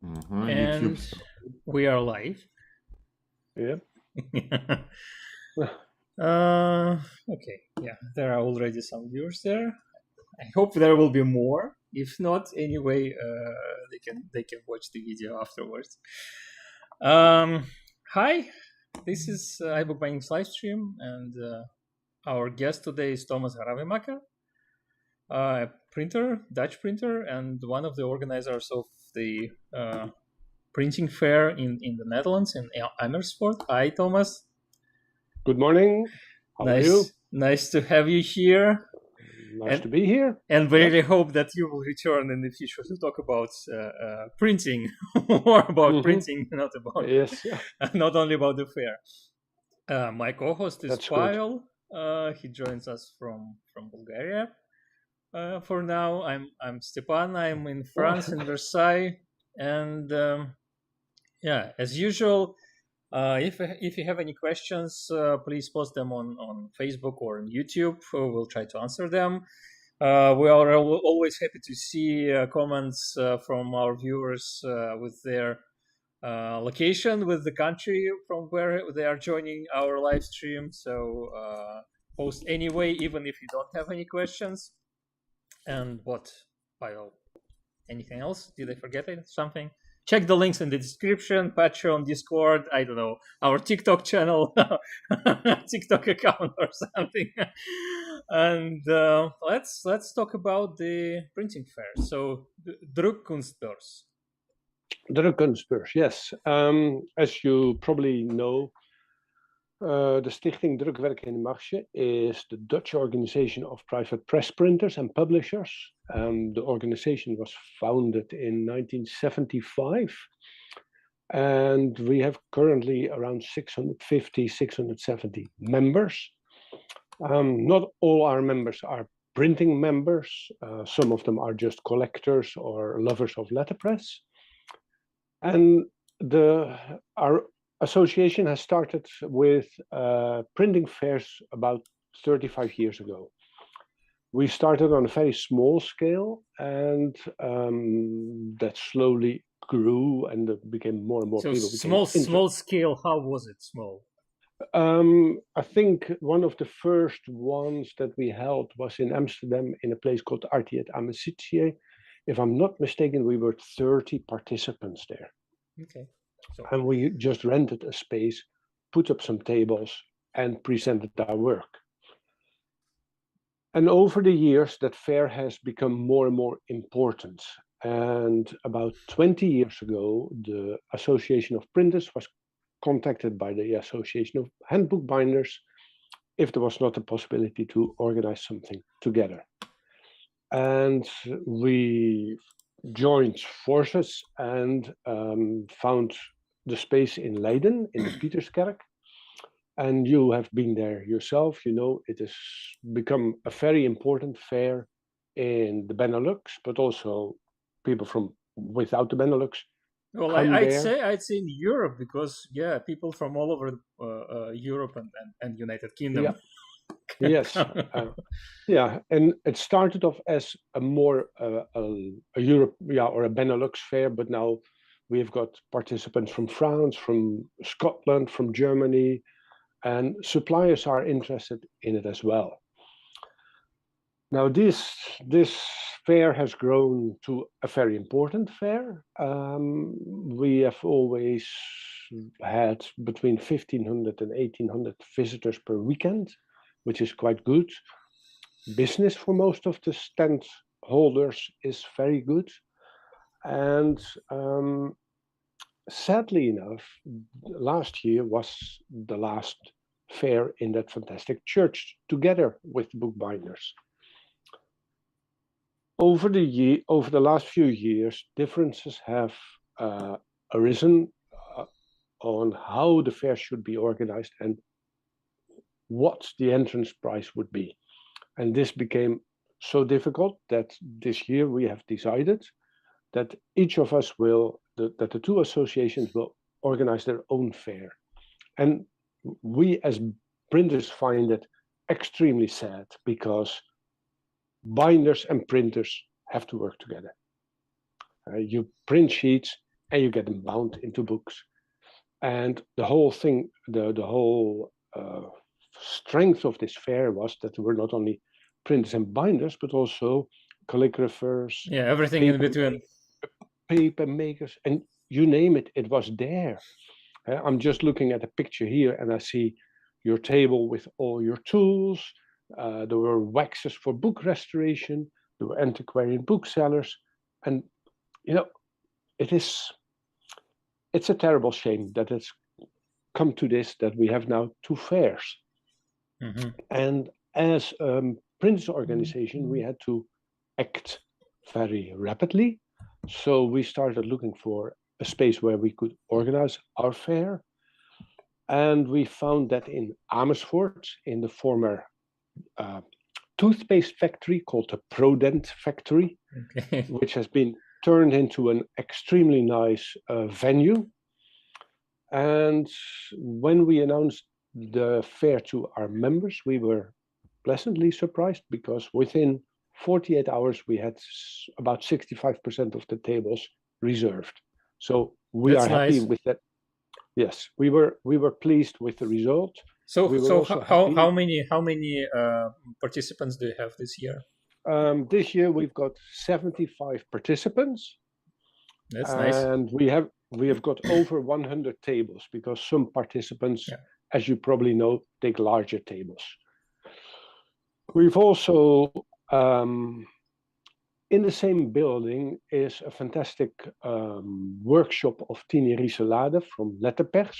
And YouTube. we are live. Yeah. Okay, yeah, there are already some viewers there. I hope there will be more. If not, anyway, they can watch the video afterwards. Hi, this is iBookBinding's live stream, and our guest today is Thomas Gravemaker, a printer, Dutch printer, and one of the organizers of the printing fair in the Netherlands, in Amersfoort. Hi, Thomas. Good morning. How are you? Nice to have you here. Nice to be here. And really hope that you will return in the future to talk about printing, more about printing, not about not only about the fair. My co-host is Pavel. He joins us from Bulgaria. For now, I'm Stepan. I'm in France, in Versailles, and as usual. If you have any questions, please post them on Facebook or on YouTube. We'll try to answer them. We are always happy to see comments from our viewers with their location, with the country from where they are joining our live stream. So post anyway, even if you don't have any questions. And what, Pavel? Anything else? Did I forget something? Check the links in the description, Patreon, Discord, I don't know, our TikTok channel, TikTok account or something. And let's talk about the printing fair. So, Drukkunstbeurs. Drukkunstbeurs, yes. As you probably know, the Stichting Drukwerk in Marge is the Dutch organization of private press printers and publishers. The organization was founded in 1975, and we have currently around 650, 670 members. Not all our members are printing members. Some of them are just collectors or lovers of letterpress. And our association has started with printing fairs about 35 years ago. We started on a very small scale, and that slowly grew and it became more and more people. Small scale, how was it small? I think one of the first ones that we held was in Amsterdam in a place called Artie at Amersfoort. If I'm not mistaken, we were 30 participants there. Okay. And we just rented a space, put up some tables, and presented our work. And over the years, that fair has become more and more important. And about 20 years ago, the Association of Printers was contacted by the Association of Handbookbinders if there was not a possibility to organize something together. And we joined forces and found the space in Leiden, in the Pieterskerk. And you have been there yourself, you know, it has become a very important fair in the Benelux, but also people from without the Benelux. Well, I'd say in Europe, because people from all over Europe and United Kingdom. Yeah. Yes, and it started off as a more a Europe, or a Benelux fair, but now we've got participants from France, from Scotland, from Germany, and suppliers are interested in it as well. Now, this fair has grown to a very important fair. We have always had between 1,500 and 1,800 visitors per weekend, which is quite good. Business for most of the stand holders is very good. And sadly enough, last year was the last fair in that fantastic church, together with bookbinders. Over the last few years, differences have arisen on how the fair should be organized and what the entrance price would be. And this became so difficult that this year we have decided that each of us that the two associations will organize their own fair. And we as printers find it extremely sad, because binders and printers have to work together. You print sheets and you get them bound into books. And the whole thing, the whole strength of this fair was that there were not only printers and binders, but also calligraphers. Yeah, everything in between. Paper makers, and you name it, it was there. I'm just looking at a picture here, and I see your table with all your tools. There were waxes for book restoration. There were antiquarian booksellers, and it's a terrible shame that it's come to this, that we have now 2 fairs. Mm-hmm. And as a printers organization, we had to act very rapidly. So we started looking for a space where we could organize our fair. And we found that in Amersfoort, in the former toothpaste factory called the Prodent factory, which has been turned into an extremely nice venue. And when we announced the fair to our members, we were pleasantly surprised, because within 48 hours we had about 65% of the tables reserved. So we are happy with that. Yes, we were pleased with the result. So how many participants do you have this year? This year we've got 75 participants. That's nice. And we have got over 100 tables, because some participants, as you probably know, take larger tables. We've also in the same building is a fantastic workshop of Tine Rieselade from Letterpers,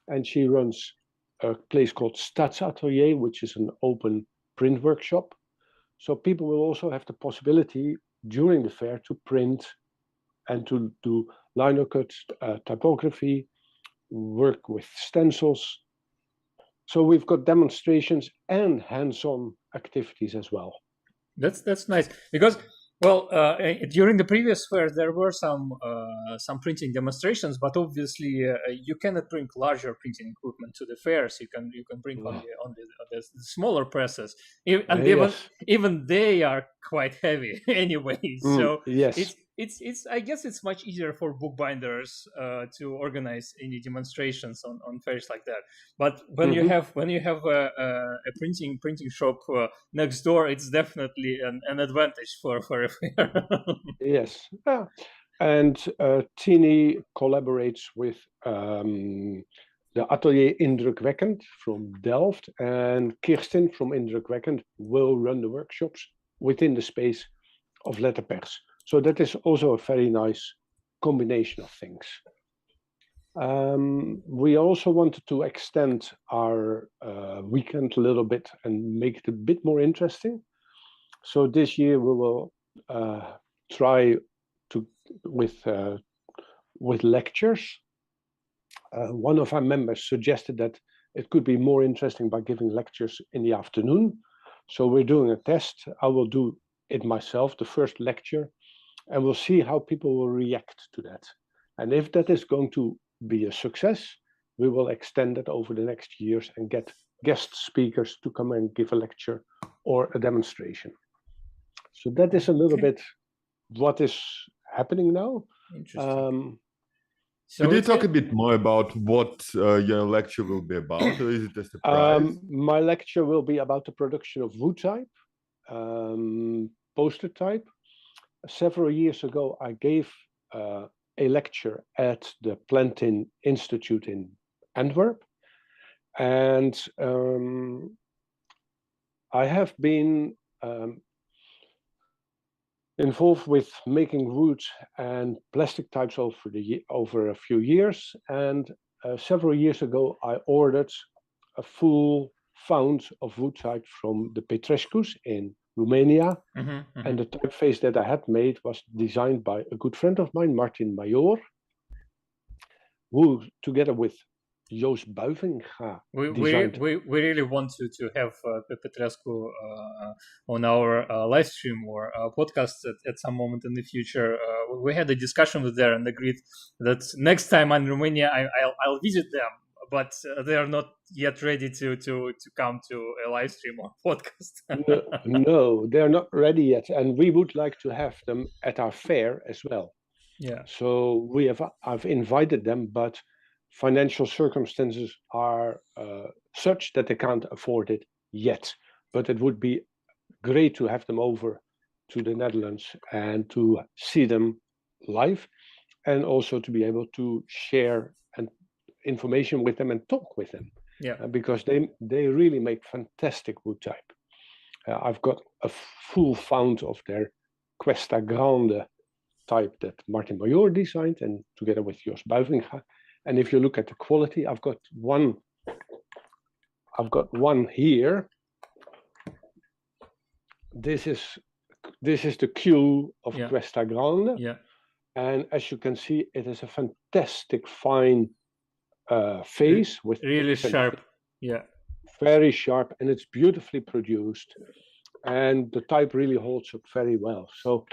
and she runs a place called Stadsatelier, which is an open print workshop. So people will also have the possibility during the fair to print and to do lino cut, typography, work with stencils. So we've got demonstrations and hands-on activities as well. That's nice, because during the previous fair there were some printing demonstrations, but obviously you cannot bring larger printing equipment to the fairs. You can bring on the smaller presses, and even they are quite heavy anyway. So yes. It's I guess it's much easier for bookbinders to organize any demonstrations on fairs like that. But when you have a printing shop next door, it's definitely an advantage for a fair. Yes, and Tini collaborates with the Atelier Indrukwekkend from Delft, and Kirsten from Indrukwekkend will run the workshops within the space of Letterpers. So that is also a very nice combination of things. We also wanted to extend our weekend a little bit and make it a bit more interesting. So this year we will try to with lectures. One of our members suggested that it could be more interesting by giving lectures in the afternoon. So we're doing a test. I will do it myself, the first lecture, and we'll see how people will react to that. And if that is going to be a success, we will extend it over the next years and get guest speakers to come and give a lecture or a demonstration. So that is a little bit what is happening now. Interesting. Could you talk a bit more about what your lecture will be about, or is it a surprise? My lecture will be about the production of wood type, poster type. Several years ago, I gave a lecture at the Plantin Institute in Antwerp, and I have been involved with making wood and plastic types over a few years, and several years ago I ordered a full fount of wood type from the Petrescu's in Romania, and the typeface that I had made was designed by a good friend of mine, Martin Major, who together with Joost Buivinga we really want to have Petrescu on our live stream or podcast at some moment in the future. We had a discussion with them and agreed that next time I'm in Romania, I'll visit them, but they are not yet ready to come to a live stream or podcast. No, they're not ready yet, and we would like to have them at our fair as well. Yeah. So I've invited them, but financial circumstances are such that they can't afford it yet. But it would be great to have them over to the Netherlands and to see them live, and also to be able to share information with them and talk with them. Yeah. Because they really make fantastic wood type. I've got a full fount of their Questa Grande type that Martin Major designed, and together with Jos Buivinga. And if you look at the quality, I've got one here. This is the Q of Questa Grande. Yeah. And as you can see, it is a fantastic fine face with really sharp. Yeah. Very sharp, and it's beautifully produced, and the type really holds up very well. So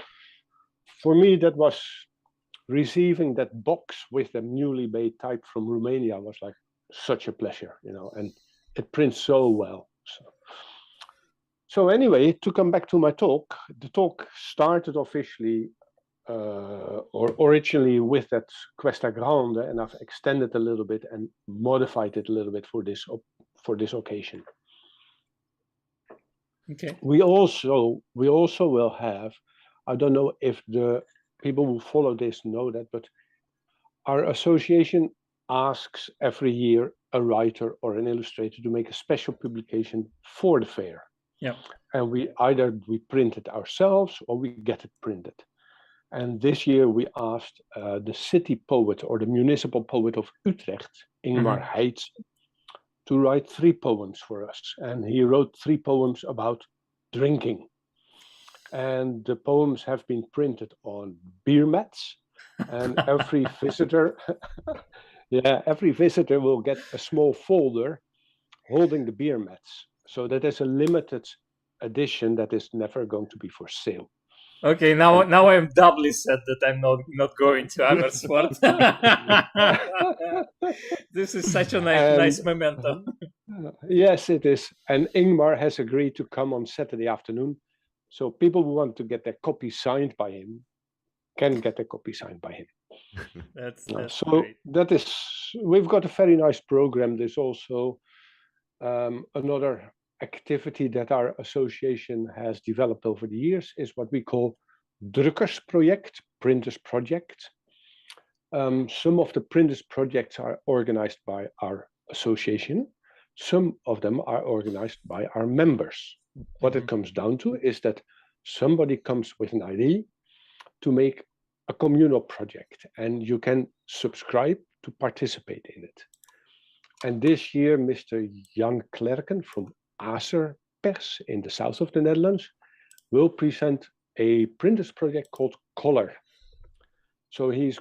for me, that was receiving that box with the newly made type from Romania was like such a pleasure, and it prints so well. So anyway, to come back to my talk, the talk started officially or originally with that Questa Grande, and I've extended a little bit and modified it a little bit for this occasion. Okay. We also will have, I don't know if the people who follow this know that, but our association asks every year a writer or an illustrator to make a special publication for the fair. Yeah. And we print it ourselves or we get it printed. And this year we asked the city poet or the municipal poet of Utrecht, Ingmar Heitz, to write 3 poems for us. And he wrote 3 poems about drinking. And the poems have been printed on beer mats. And every visitor, every visitor will get a small folder holding the beer mats. So that is a limited edition that is never going to be for sale. Okay, now I'm doubly sad that I'm not going to Amersfoort. This is such a nice memento. Yes, it is. And Ingmar has agreed to come on Saturday afternoon. So people who want to get their copy signed by him can get a copy signed by him. That's so great. That is, we've got a very nice program. There's also another activity that our association has developed over the years is what we call Drukkunstbeurs, Printers Project. Some of the Printers Projects are organized by our association. Some of them are organized by our members. What it comes down to is that somebody comes with an idea to make a communal project, and you can subscribe to participate in it. And this year, Mr. Jan Klerken from Amersfoort in the south of the Netherlands will present a printers project called Color. So he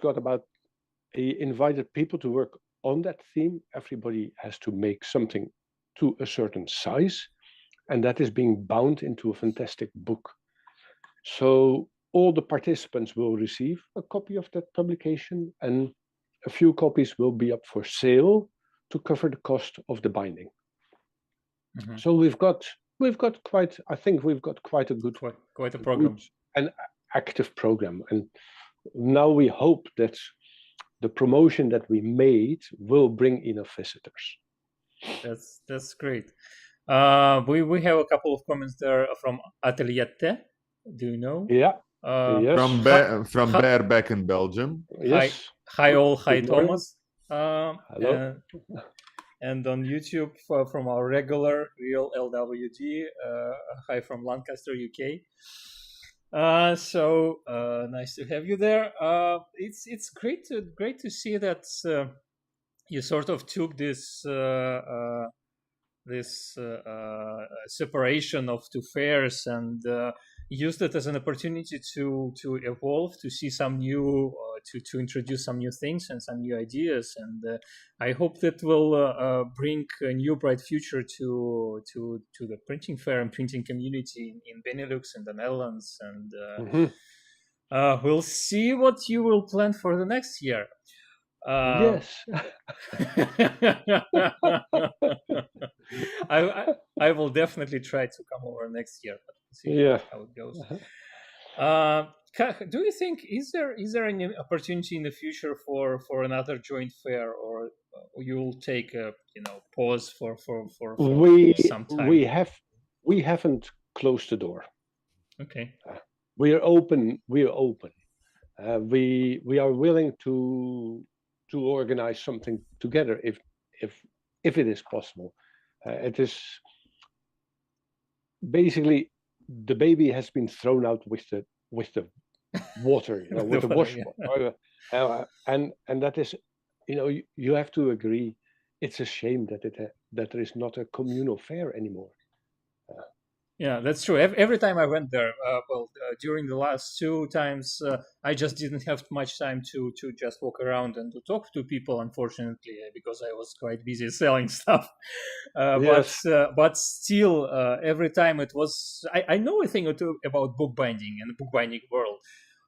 invited people to work on that theme. Everybody has to make something to a certain size, and that is being bound into a fantastic book. So all the participants will receive a copy of that publication, and a few copies will be up for sale to cover the cost of the binding. So we've got quite a good, quite a program, an active program, and now we hope that the promotion that we made will bring enough visitors. That's great. We have a couple of comments there from Atelier. Do you know? Yeah. Yes. From Baerbeek in Belgium. Yes. Hi all. Hi Thomas. Hello. And on YouTube from our regular Real LWD. Hi from Lancaster, UK. So nice to have you there. It's great to see that you sort of took this separation of 2 fairs and used it as an opportunity to evolve, to see some new, to introduce some new things and some new ideas. And I hope that will bring a new bright future to the printing fair and printing community in Benelux and the Netherlands. And we'll see what you will plan for the next year. Yes. I will definitely try to come over next year. See how it goes. do you think is there any opportunity in the future for another joint fair, or you'll take a pause for some time? We haven't closed the door. Okay. We are open. We are willing to organize something together if it is possible. It is basically the baby has been thrown out with the water, with the wash. Yeah. And that is, you have to agree. It's a shame that there is not a communal fair anymore. Yeah, that's true. Every time I went there, during the last 2 times, I just didn't have much time to just walk around and to talk to people, unfortunately, because I was quite busy selling stuff. Yes. But still, every time it was, I know a thing or two about bookbinding and the bookbinding world,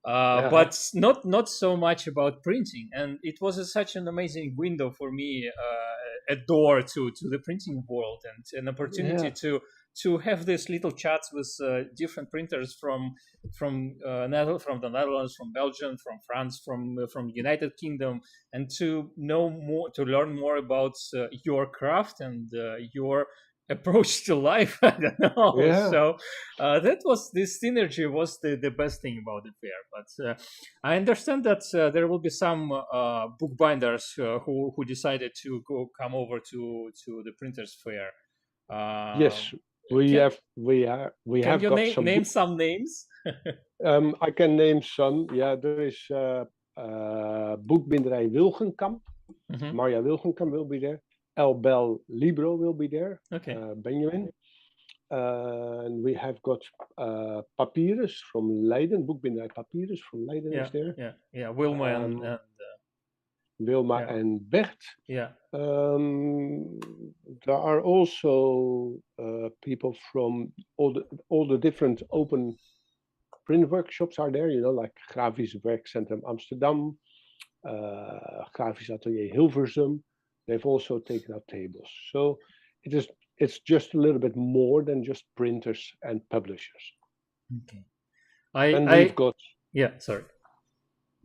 but not so much about printing. And it was such an amazing window for me, a door to the printing world, and an opportunity to have these little chats with different printers from the Netherlands, from Belgium, from France, from United Kingdom, and to learn more about your craft and your approach to life. I don't know. Yeah. So this synergy was the best thing about the fair. But I understand that there will be some bookbinders who decided to come over to the printers fair. Yes. We have got some. Name some names? I can name some. Yeah, there is Boekbinderij Wilgenkamp. Mm-hmm. Marja Wilgenkamp will be there. El Bel Libro will be there. Okay. Benjamin. And we have got Papyrus from Leiden. Boekbinderij Papyrus from Leiden is there. Yeah. Wilma Wilma and Bert. Yeah. There are also people from all the different open print workshops are there, like Grafisch Werkcentrum Amsterdam, Grafisch Atelier Hilversum. They've also taken up tables. So it's just a little bit more than just printers and publishers. Okay.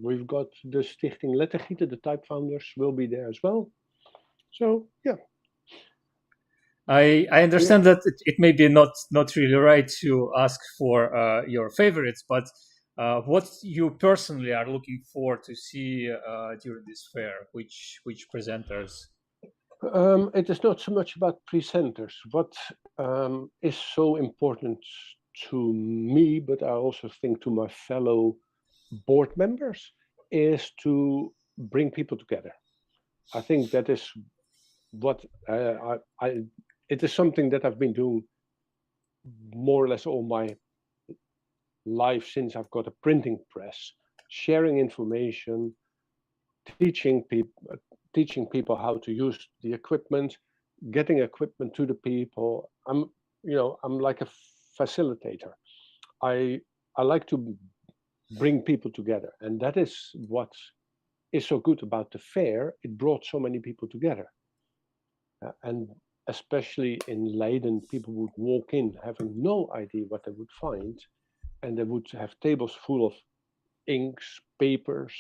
We've got the Stichting Lettergieten, the type founders will be there as well. So, yeah. I understand that it may be not really right to ask for your favorites, but what you personally are looking for to see during this fair, which presenters? It is not so much about presenters. What is so important to me, but I also think to my fellow board members, is to bring people together. I think that is what it is something that I've been doing more or less all my life since I've got a printing press, sharing information, teaching people how to use the equipment, getting equipment to the people. I'm like a facilitator. I like to bring people together, and that is what is so good about the fair. It brought so many people together, and especially in Leiden, people would walk in having no idea what they would find, and they would have tables full of inks, papers,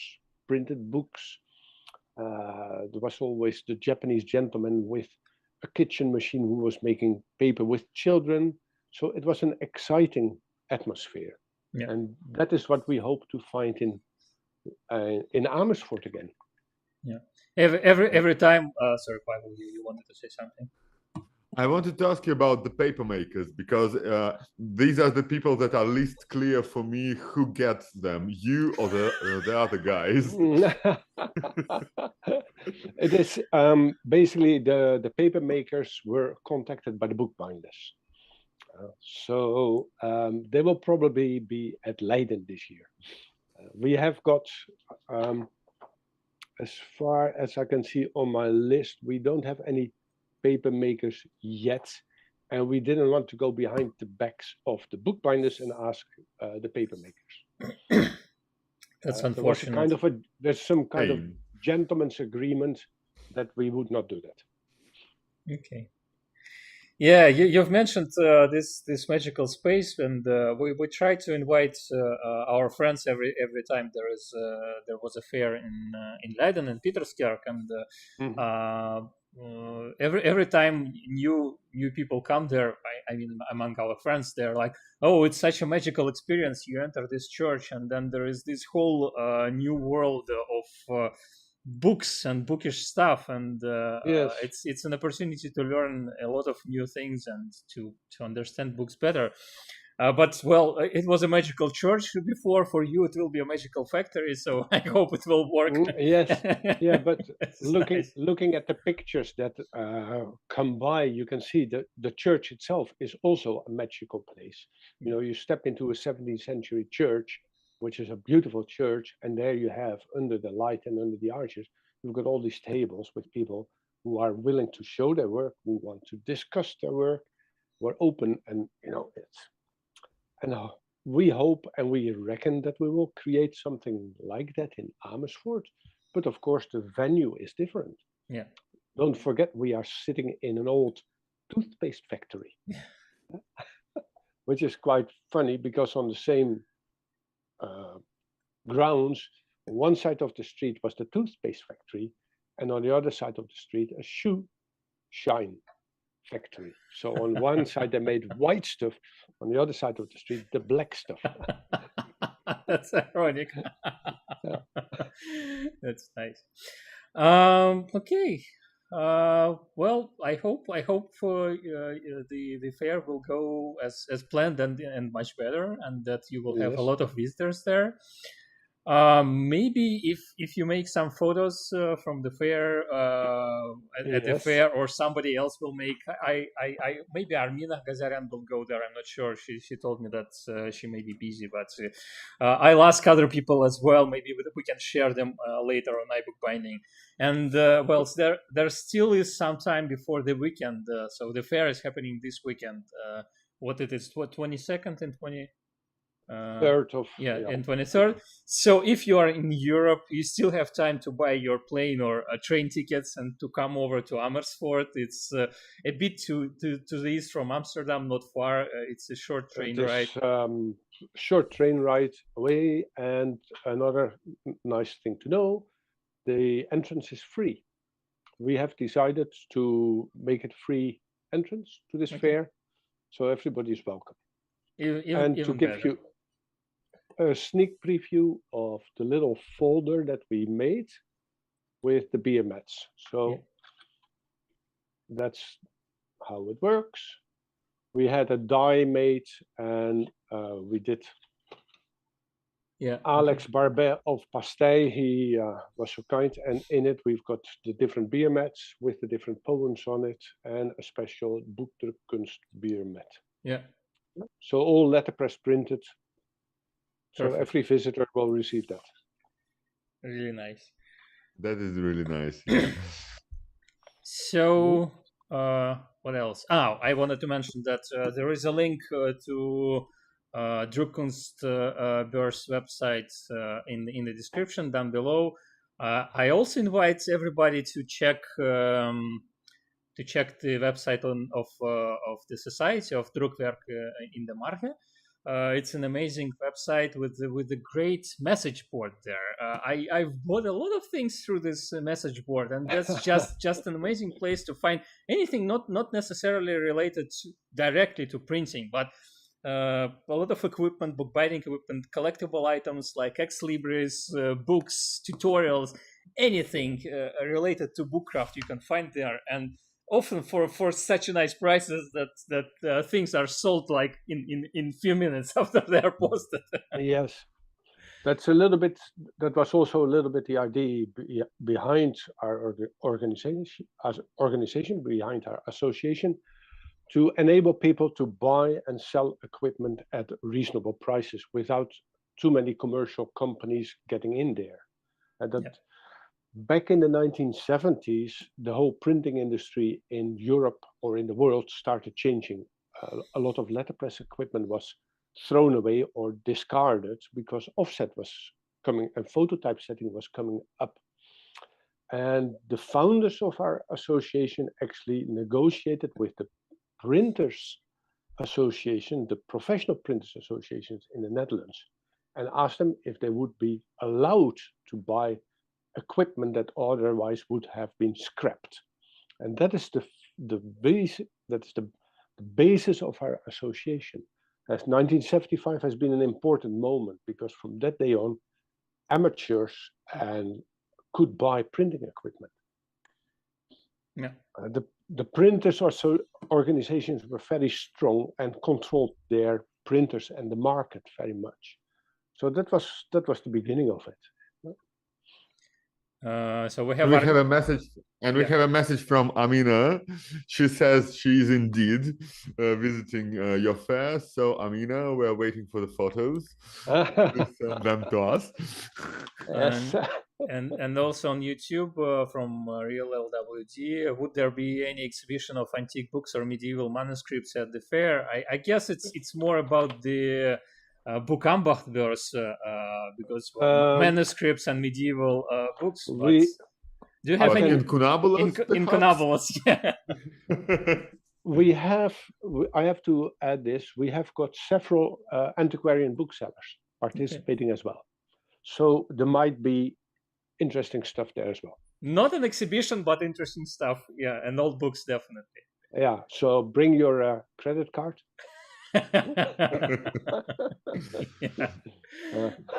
printed books. There was always the Japanese gentleman with a kitchen machine who was making paper with children. So it was an exciting atmosphere. Yeah. And that is what we hope to find in Amersfoort again. Yeah. Every time. Sorry, Pavel, you wanted to say something. I wanted to ask you about the paper makers, because these are the people that are least clear for me who gets them, you or the other guys. It is basically the paper makers were contacted by the bookbinders. So they will probably be at Leiden this year. We have got, as far as I can see on my list, we don't have any paper makers yet, and we didn't want to go behind the backs of the bookbinders and ask the paper makers. That's unfortunate. There's some kind of gentleman's agreement that we would not do that. Okay. Yeah, you've mentioned this magical space, and we try to invite our friends every time there was a fair in Leiden and Pieterskerk, and every time new people come there, I mean, among our friends, they're like, oh, it's such a magical experience. You enter this church, and then there is this whole new world of books and bookish stuff, and Yes. it's an opportunity to learn a lot of new things and to understand books better. But well, it was a magical church before. For you, it will be a magical factory. So I hope it will work. Yes, yeah. But Nice. looking at the pictures that come by, you can see that the church itself is also a magical place. You know, you step into a 17th century church, which is a beautiful church, and there you have, under the light and under the arches, you've got all these tables with people who are willing to show their work, who want to discuss their work. We're open, and you know, we hope and we reckon that we will create something like that in Amersfoort. But of course, the venue is different. Yeah. Don't forget, we are sitting in an old toothpaste factory, which is quite funny because on the same grounds, on one side of the street was the toothpaste factory, and on the other side of the street, a shoe shine factory. So on one side they made white stuff, on the other side of the street the black stuff. That's ironic. That's nice. Okay. Well, I hope the fair will go as planned and much better, and that you will have a lot of visitors there. Maybe if you make some photos from the fair at the fair, or somebody else will make. I maybe Armina Gazarian will go there. I'm not sure. She told me that she may be busy, but I'll ask other people as well. Maybe we can share them later on iBookBinding. And well, there still is some time before the weekend. So the fair is happening this weekend. What it is? What, 22nd and 3rd of and 23rd. So if you are in Europe, you still have time to buy your plane or train tickets and to come over to Amersfoort. It's a bit to the east from Amsterdam, not far. It's a short train ride. Short train ride away. And another nice thing to know, the entrance is free. We have decided to make it free entrance to this fair, so everybody is welcome. And to give you a sneak preview of the little folder that we made with the beer mats. So that's how it works. We had a die made, and we did. Alex Barbet of Pastei, he was so kind, and in it we've got the different beer mats with the different poems on it, and a special Drukkunstbeurs mat. Yeah. So all letterpress printed. So Perfect. every visitor will receive that. Really nice. That is really nice. Yeah. So what else? I wanted to mention that there is a link to Drukkunstbeurs website in the description down below. I also invite everybody to check the website of the Society of Drukwerk in the Marge. It's an amazing website with a great message board there. I've bought a lot of things through this message board, and that's just an amazing place to find anything not necessarily related directly to printing, but a lot of equipment, bookbinding equipment, collectible items like ex libris, books, tutorials, anything related to bookcraft you can find there, and often for such nice prices that things are sold like in few minutes after they are posted. Yes, that's a little bit. That was also a little bit the idea behind our organization, behind our association, to enable people to buy and sell equipment at reasonable prices without too many commercial companies getting in there. And that. Back in the 1970s, the whole printing industry in Europe or in the world started changing. A lot of letterpress equipment was thrown away or discarded because offset was coming and phototype setting was coming up. And the founders of our association actually negotiated with the printers association, the professional printers associations in the Netherlands, and asked them if they would be allowed to buy equipment that otherwise would have been scrapped. And that is the basis of our association. As 1975 has been an important moment, because from that day on, amateurs could buy printing equipment. Yeah. The printers organizations were very strong and controlled their printers and the market very much. So that was the beginning of it. So we have a message, and we have a message from Amina. She says she's indeed visiting your fair. So Amina, we're waiting for the photos. Please send them to us. Yes. And also on YouTube from Real LWD, would there be any exhibition of antique books or medieval manuscripts at the fair? I guess it's more about the Boekambachtbeurs, because manuscripts and medieval books. Do you have any incunabulas? Incunabulas, yeah. I have to add this. We have got several antiquarian booksellers participating as well. So there might be interesting stuff there as well. Not an exhibition, but interesting stuff. Yeah, and old books, definitely. Yeah, so bring your credit card.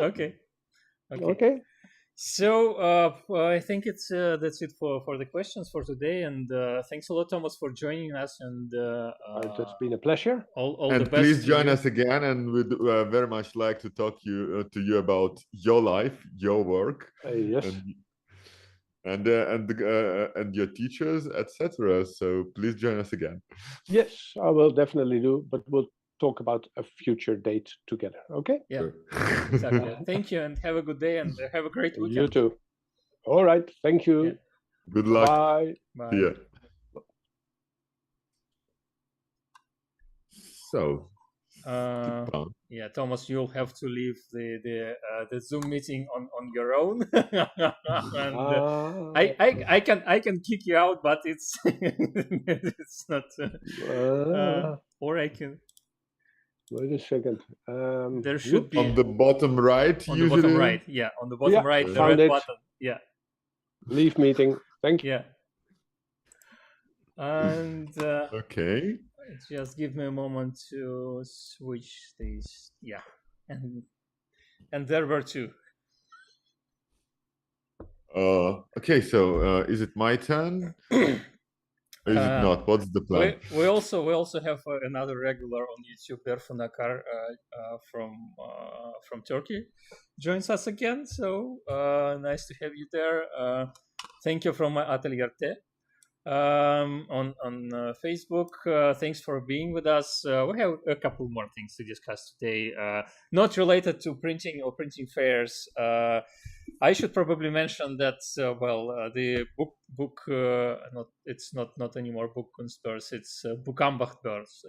Okay. So I think that's it for the questions for today, and thanks a lot, Thomas, for joining us. And it's been a pleasure. All the best. Please join us again, and we'd very much like to talk to you about your life, your work, yes, and your teachers, etc. So please join us again. Yes, I will definitely do, but we'll talk about a future date together. Okay? Yeah. Sure. Exactly. Thank you, and have a good day, and have a great weekend. You too. All right. Thank you. Yeah. Good luck. Bye. Bye. Yeah. So. Yeah, Thomas, you'll have to leave the Zoom meeting on your own. And I can kick you out, but it's it's not. Or I can. Wait a second. There should be on the bottom right. On the bottom right, yeah. On the bottom right, the red button. Yeah. Leave meeting. Thank you. Yeah. And okay. Just give me a moment to switch these. Yeah. And there were two. Okay, so is it my turn? Or is it not? What's the plan? We also have another regular on YouTube, Berfunakar, from Turkey, joins us again. So nice to have you there. Thank you from my Atelier T. On Facebook. Thanks for being with us. We have a couple more things to discuss today, not related to printing or printing fairs. I should probably mention that the it's not anymore Drukkunstbeurs, it's Boekambachtbeurs.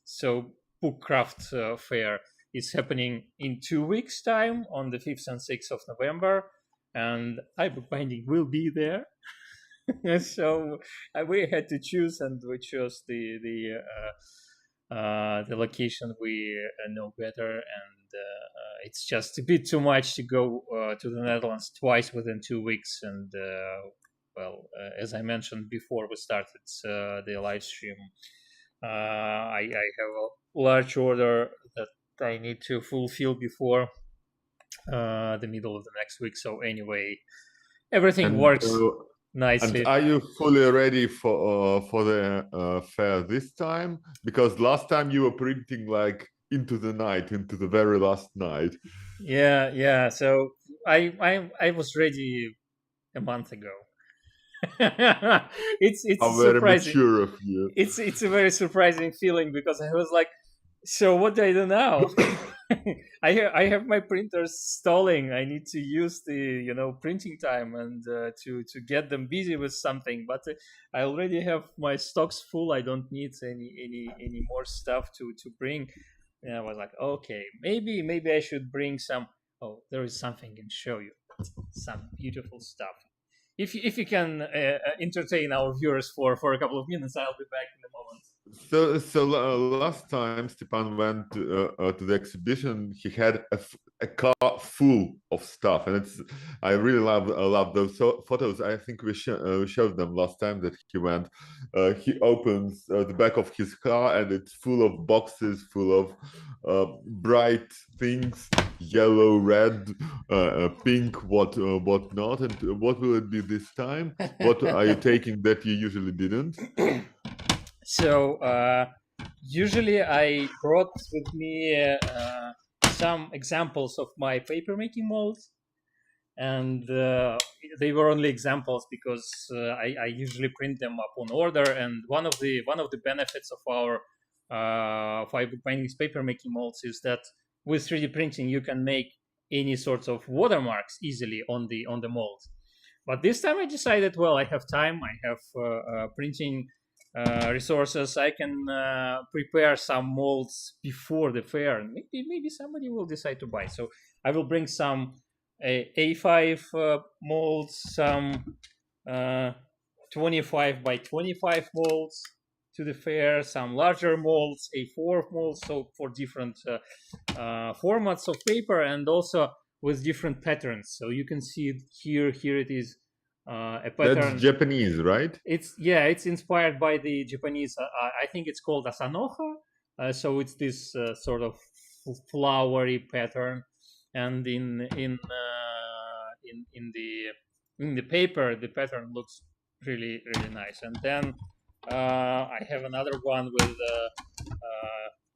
So Bookcraft fair is happening in 2 weeks' time on the 5th and 6th of November, and iBookBinding will be there. So we had to choose, and we chose the location we know better, and it's just a bit too much to go to the Netherlands twice within 2 weeks. And as I mentioned before we started the live stream, I have a large order that I need to fulfill before the middle of the next week. So anyway, everything works nicely. And are you fully ready for the fair this time? Because last time you were printing like into the very last night. Yeah. So I was ready a month ago. It's very mature of you. It's a very surprising feeling, because I was like, so what do I do now? I have my printers stalling. I need to use the printing time and to get them busy with something. But I already have my stocks full. I don't need any more stuff to bring. And I was like, okay, maybe I should bring some. Oh, there is something I can show you. Some beautiful stuff. if you can entertain our viewers for a couple of minutes, I'll be back in a moment. So last time Stepan went to the exhibition, he had a car full of stuff, and I really love those photos. I think we showed them last time that he went. He opens the back of his car, and it's full of boxes, full of bright things, yellow, red, pink, what not. And what will it be this time? What are you taking that you usually didn't? So usually I brought with me some examples of my paper making molds, and they were only examples because I usually print them up on order. And one of the benefits of our iBookBinding's paper making molds is that with 3D printing you can make any sorts of watermarks easily on the molds. But this time I decided, well, I have time, I have printing resources, I can prepare some molds before the fair, and maybe somebody will decide to buy. So I will bring some A5 molds, some 25 by 25 molds to the fair, some larger molds, A4 molds, so for different formats of paper, and also with different patterns. So you can see it here it is. A pattern. That's Japanese, right? It's inspired by the Japanese. I think it's called asanoha. So it's this sort of flowery pattern, and in the paper, the pattern looks really nice. And then I have another one with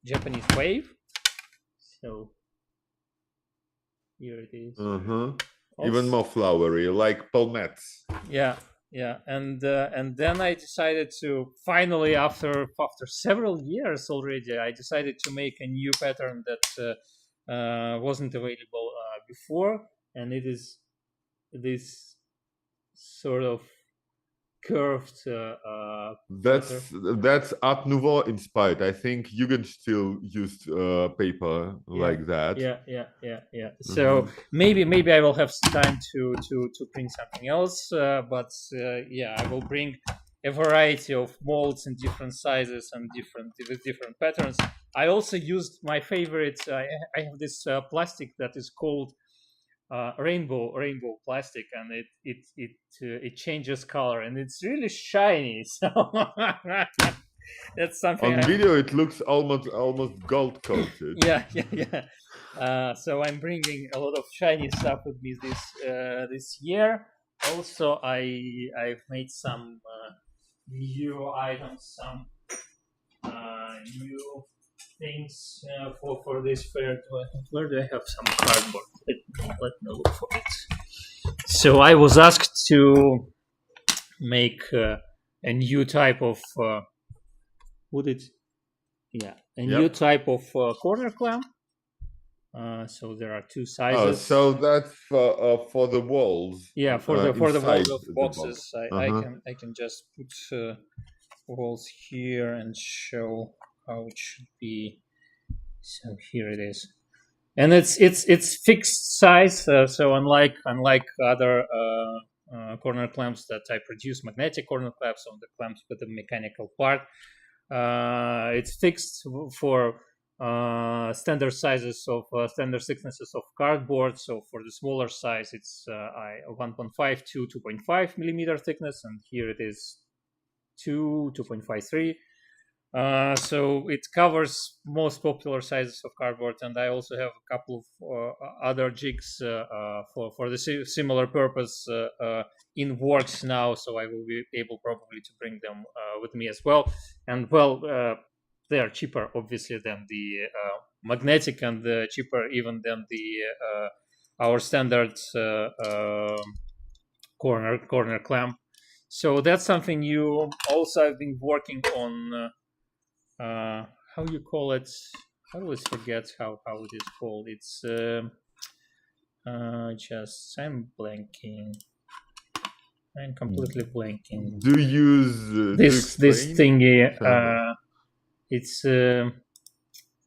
Japanese wave. So here it is. Even more flowery, like palmettes. Yeah, and then I decided to finally, after several years already, I decided to make a new pattern that wasn't available before, and it is this sort of curved. That's Art Nouveau inspired. I think Jugendstil used paper like that. Yeah. So maybe I will have time to print something else. But I will bring a variety of molds in different sizes and with different patterns. I also used my favorite. I have this plastic that is called rainbow plastic, and it changes color, and it's really shiny. So that's something. On video, it looks almost gold coated. Yeah. So I'm bringing a lot of shiny stuff with me this year. Also, I've made some new items, some new things for this fair. Where do I have some cardboard? Let me look for it. So I was asked to make a new type of new type of corner clamp. So there are two sizes. So that's for the walls. Yeah, for the walls of boxes. I can just put walls here and show how it should be. So here it is, and it's fixed size. So unlike other corner clamps that I produce, magnetic corner clamps on the clamps with the mechanical part, it's fixed for standard sizes of standard thicknesses of cardboard. So for the smaller size, it's 1.5 to 2.5 millimeter thickness, and here it is 2.53. So it covers most popular sizes of cardboard, and I also have a couple of other jigs for the similar purpose in works now. So I will be able probably to bring them with me as well. And they are cheaper, obviously, than the magnetic, and cheaper even than the our standard corner clamp. So that's something new. Also, I've been working on how you call it. I always forget how it is called. It's just I'm blanking. I'm completely blanking. Do you use this thingy? It's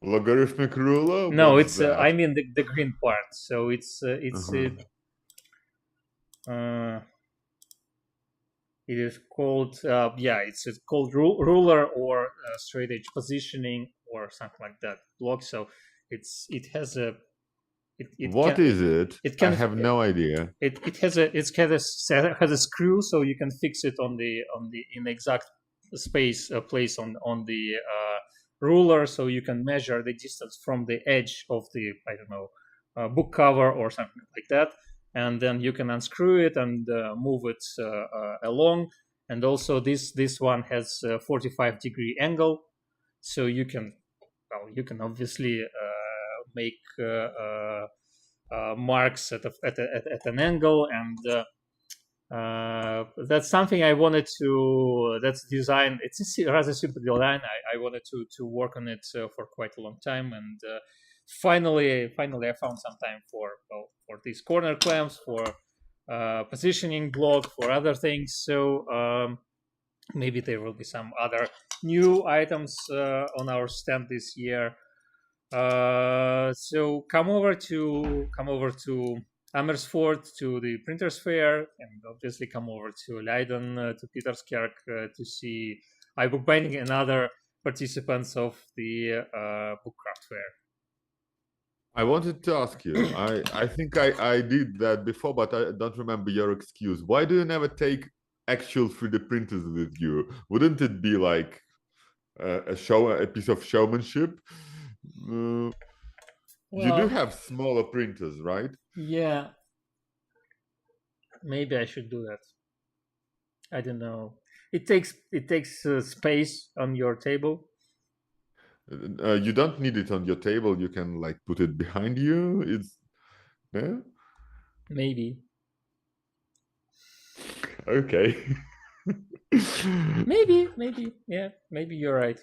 logarithmic ruler. No, it's I mean the green part. So it's It is called it's called ruler or straight edge positioning or something like that block. So it has a What is it? I have no idea. It has a screw, so you can fix it in the exact place on the ruler, so you can measure the distance from the edge of the book cover or something like that, and then you can unscrew it and move it along. And also this one has a 45-degree angle, so you can obviously make marks at an angle, and that's something I wanted to. That's design. It's a rather simple design. I wanted to work on it for quite a long time, and finally I found some time for these corner clamps, for positioning block, for other things. So maybe there will be some other new items on our stand this year. So come over to Amersfoort to the Printers Fair, and obviously come over to Leiden to Pieterskerk to see iBookBinding and other participants of the book craft fair. I wanted to ask you, I think I did that before, but I don't remember your excuse. Why do you never take actual 3D printers with you? Wouldn't it be like a piece of showmanship? You do have smaller printers, right? Yeah. Maybe I should do that. I don't know. It takes space on your table. You don't need it on your table. You can like put it behind you. Yeah. Maybe. Okay. maybe. Yeah. Maybe you're right.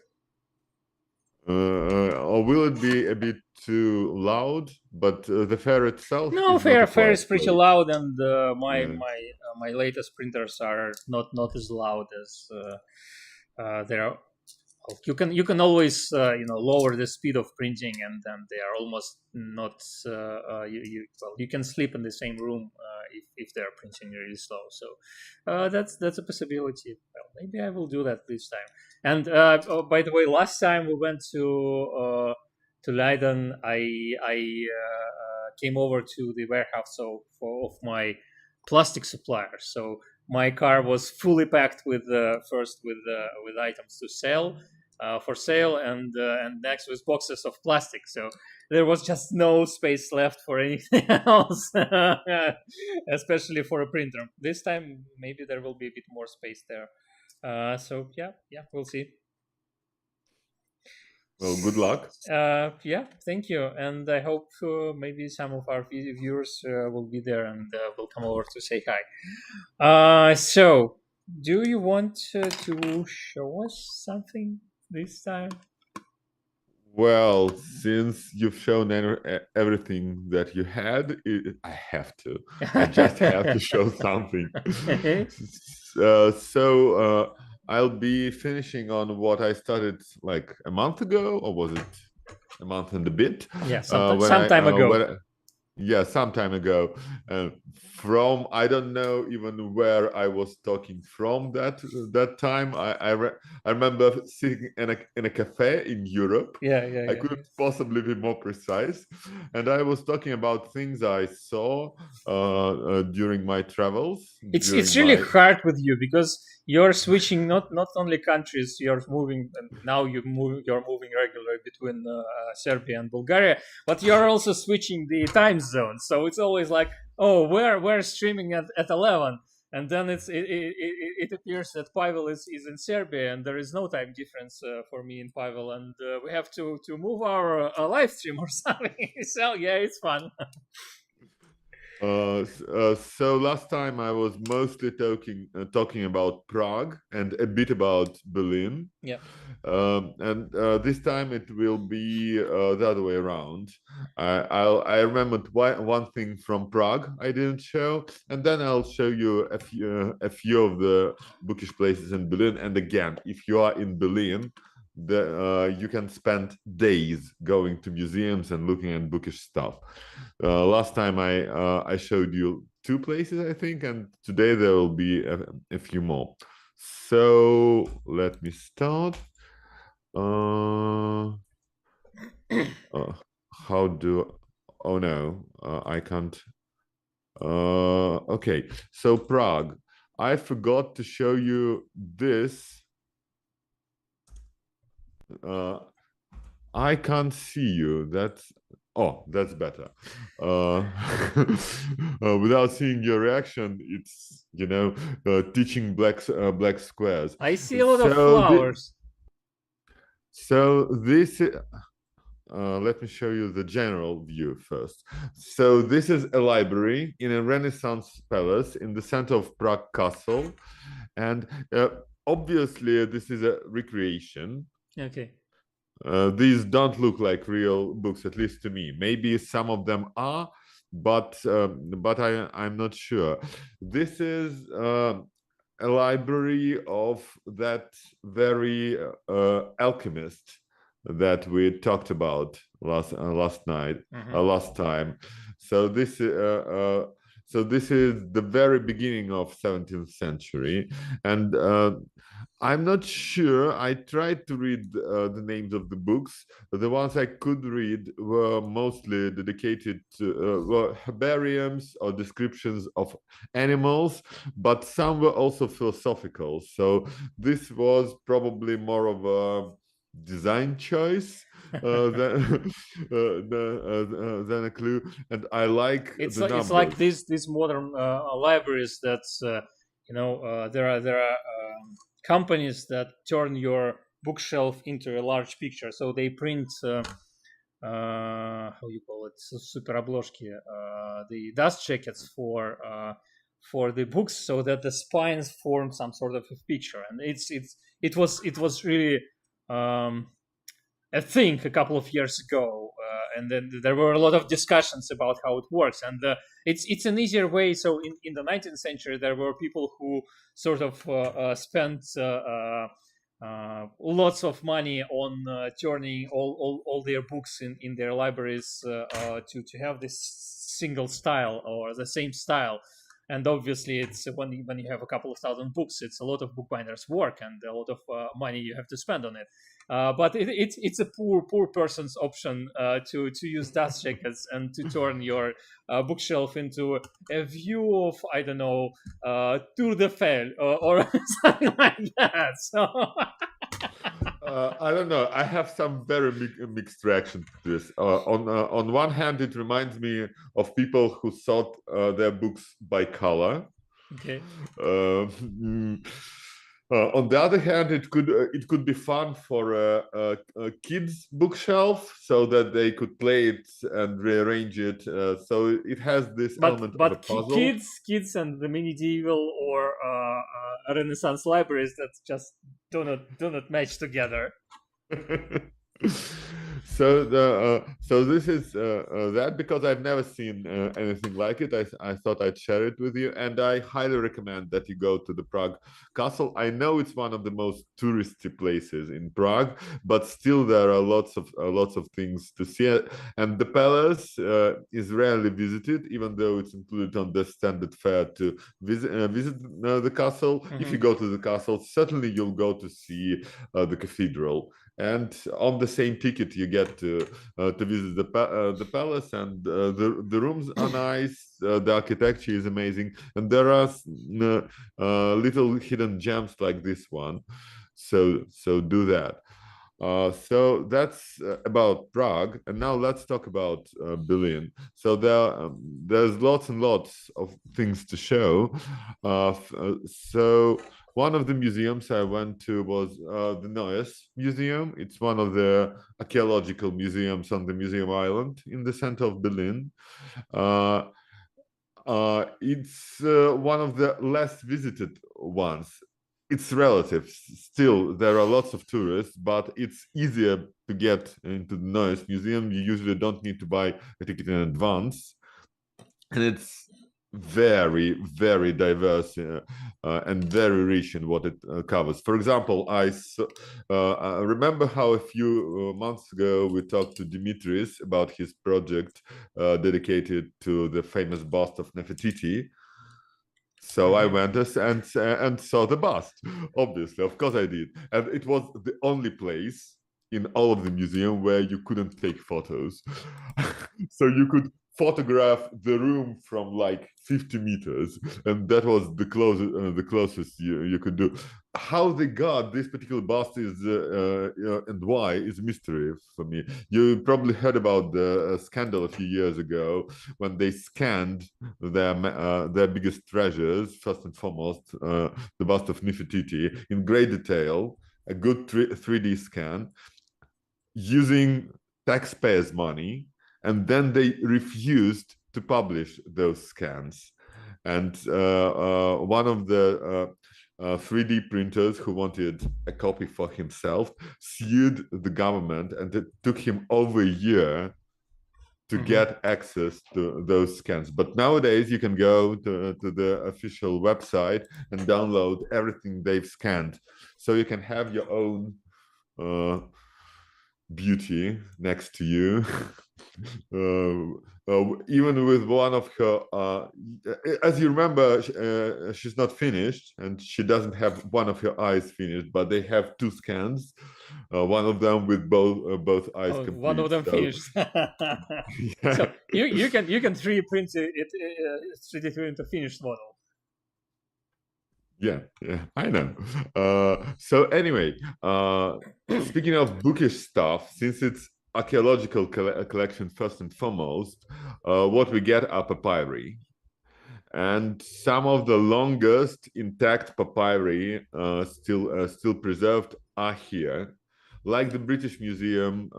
Or will it be a bit too loud? But the fair itself. No, fair is pretty loud, and my latest printers are not as loud as they are. You can always lower the speed of printing, and then they are almost not. You can sleep in the same room if they are printing really slow. So that's a possibility. Well, maybe I will do that this time. And by the way, last time we went to Leiden, I came over to the warehouse of my plastic supplier. So my car was fully packed with items to sell. For sale, and next was boxes of plastic. So there was just no space left for anything else, especially for a printer. This time, maybe there will be a bit more space there. So yeah, we'll see. Well, good luck. Yeah, thank you, and I hope maybe some of our viewers will be there and will come over to say hi. So, do you want to show us something this time? Well, since you've shown everything that you had, I have to. I just have to show something. So I'll be finishing on what I started like a month ago, or was it a month and a bit? Yeah, some time ago. Some time ago. From I don't know even where I was talking from that time. I remember sitting in a cafe in Europe. I couldn't possibly be more precise. And I was talking about things I saw during my travels. It's really hard with you because you're switching not only countries. You're moving, and now you're moving regularly between Serbia and Bulgaria, but you're also switching the time zone. So it's always like, oh, we're streaming at 11, and then it appears that Pavel is in Serbia, and there is no time difference for me in Pavel, and we have to move our live stream or something. So yeah, it's fun. So last time I was mostly talking about Prague and a bit about Berlin. Yeah. And this time it will be the other way around. I remembered one thing from Prague I didn't show, and then I'll show you a few of the bookish places in Berlin. And again, if you are in Berlin, you can spend days going to museums and looking at bookish stuff. Last time I showed you 2 places, I think, and today there will be a few more. So let me start. How do? Oh no, I can't. Okay, so Prague. I forgot to show you this. I can't see you. That's better. Without seeing your reaction, it's teaching black squares. I see a lot of flowers. So this. Let me show you the general view first. So this is a library in a Renaissance palace in the center of Prague Castle, and obviously this is a recreation. Okay. These don't look like real books, at least to me. Maybe some of them are, but I'm not sure. This is a library of that very alchemist that we talked about last time. So this is the very beginning of 17th century, and I'm not sure. I tried to read the names of the books. The ones I could read were mostly dedicated to herbariums or descriptions of animals, but some were also philosophical. So this was probably more of a design choice than a clue. And I like it's the numbers. It's like these modern libraries that there are companies that turn your bookshelf into a large picture. So they print how you call it, super обложки, the dust jackets for the books, so that the spines form some sort of a picture. And it was really a thing a couple of years ago, and then there were a lot of discussions about how it works. And it's an easier way. So in the 19th century, there were people who sort of spent lots of money on turning all their books in their libraries to have this single style or the same style. And obviously, it's when you have a couple of thousand books, it's a lot of bookbinders' work and a lot of money you have to spend on it. But it's a poor person's option to use dust jackets and to turn your bookshelf into a view of, I don't know, Tour de Fel or something like that. So. I don't know. I have some very mixed reaction to this. On one hand, it reminds me of people who sort their books by color. Okay. On the other hand, it could be fun for a kids' bookshelf, so that they could play it and rearrange it. So it has this element of a puzzle. Kids and the medieval or Renaissance libraries that just do not match together. So this is that, because I've never seen anything like it. I thought I'd share it with you, and I highly recommend that you go to the Prague Castle. I know it's one of the most touristy places in Prague, but still there are lots of things to see. And the palace is rarely visited, even though it's included on the standard fare to visit the castle. Mm-hmm. If you go to the castle, certainly you'll go to see the cathedral. And on the same ticket, you get to visit the palace, and the rooms are nice. The architecture is amazing, and there are little hidden gems like this one. So do that. So that's about Prague, and now let's talk about Berlin. So there's lots and lots of things to show. So one of the museums I went to was the Neues Museum. It's one of the archaeological museums on the Museum Island in the center of Berlin. It's one of the less visited ones. It's relative. Still, there are lots of tourists, but it's easier to get into the Neues Museum. You usually don't need to buy a ticket in advance. And it's very, very diverse and very rich in what it covers. For example, I remember how a few months ago we talked to Dimitris about his project dedicated to the famous bust of Nefertiti. So I went and saw the bust. Obviously, of course I did. And it was the only place in all of the museum where you couldn't take photos. So you could photograph the room from like 50 meters, and that was the closest you could do. How they got this particular bust is and why is a mystery for me. You probably heard about the scandal a few years ago when they scanned their biggest treasures, first and foremost the bust of Nefertiti in great detail, a good 3D scan using taxpayers' money, and then they refused to publish those scans. And one of the 3D printers who wanted a copy for himself sued the government, and it took him over a year to get access to those scans. But nowadays you can go to the official website and download everything they've scanned. So you can have your own beauty next to you. Even with one of her, as you remember, she's not finished, and she doesn't have one of her eyes finished, but they have two scans, one of them with both eyes complete. One of them finished. Yeah. So you can 3D print it, 3D print a finished model. Yeah, I know. So anyway, speaking of bookish stuff, since it's archaeological collection first and foremost, what we get are papyri. And some of the longest intact papyri still preserved are here. Like the British Museum,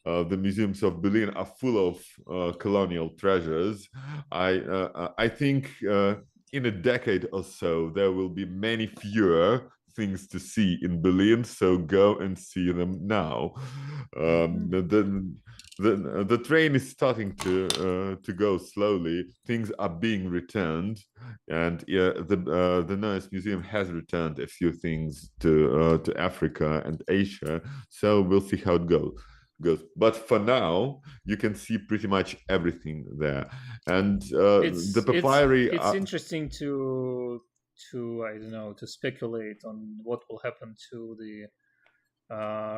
the museums of Berlin are full of colonial treasures. I think in a decade or so, there will be many fewer things to see in Berlin, so go and see them now. The train is starting to go slowly. Things are being returned, and the Neues Museum has returned a few things to Africa and Asia. So we'll see how it goes. But for now, you can see pretty much everything there, and the papyri. It's interesting to I don't know, to speculate on what will happen to the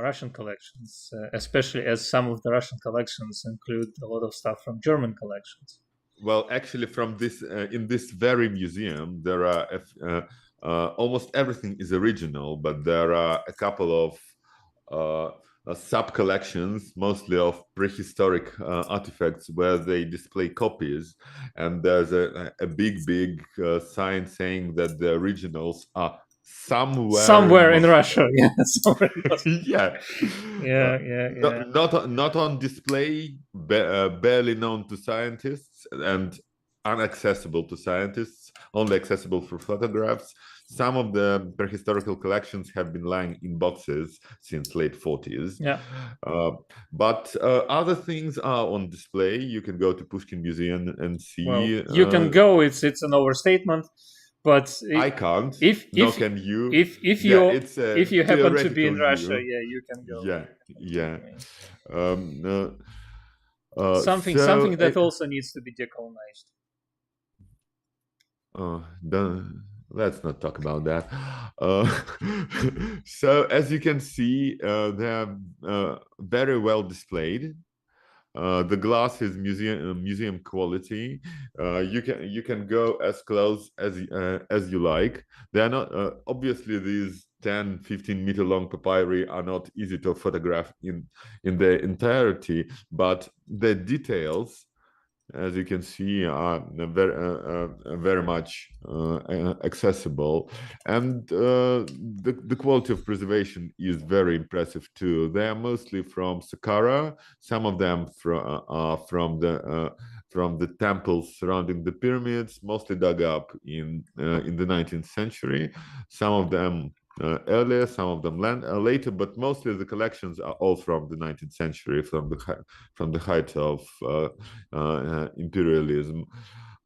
Russian collections, especially as some of the Russian collections include a lot of stuff from German collections. Well, actually, from this in this very museum, there are almost everything is original, but there are a couple of sub-collections, mostly of prehistoric artifacts, where they display copies, and there's a big sign saying that the originals are somewhere in Russia. Yeah, yeah. Not on display, barely known to scientists and inaccessible to scientists, only accessible for photographs. Some of the prehistorical collections have been lying in boxes since late 40s. Yeah. But other things are on display. You can go to Pushkin Museum and see. Well, you can go. It's an overstatement, but I can't. Can you? If you happen to be in Russia, you can go. Something that also needs to be decolonized. Let's not talk about that. So as you can see, they are very well displayed. The glass is museum quality. You can go as close as you like. They are not obviously these 10-15 meter long papyri are not easy to photograph in their entirety, but the details, as you can see, are very much accessible, and the quality of preservation is very impressive too. They are mostly from Saqqara. Some of them are from the temples surrounding the pyramids, mostly dug up in the 19th century. Some of them earlier, some of them later, but mostly the collections are all from the 19th century, from the height of imperialism.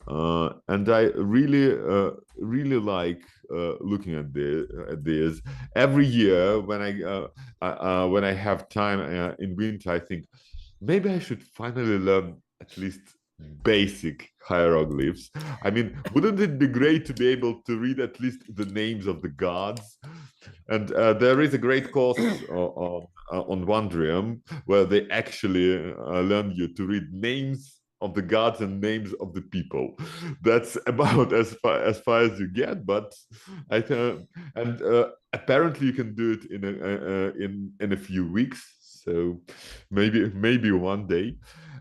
and I really like looking at this. Every year when I have time in winter, I think maybe I should finally learn at least basic hieroglyphs. I mean, wouldn't it be great to be able to read at least the names of the gods? And there is a great course on Wondrium where they actually learn you to read names of the gods and names of the people. That's about as far as you get, but I think, and apparently you can do it in a few weeks. So maybe one day.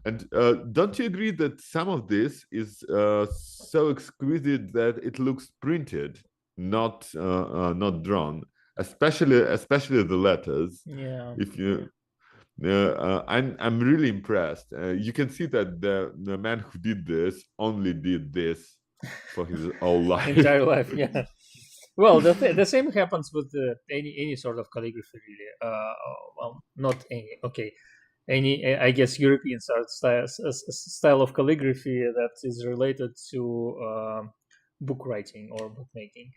And don't you agree that some of this is so exquisite that it looks printed, not drawn? Especially the letters. Yeah. If you, I'm really impressed. You can see that the man who did this only did this for his whole life. Entire life, yeah. Well, the same happens with any sort of calligraphy, really. Well, not any. Okay, any. I guess European style of calligraphy that is related to book writing or bookmaking.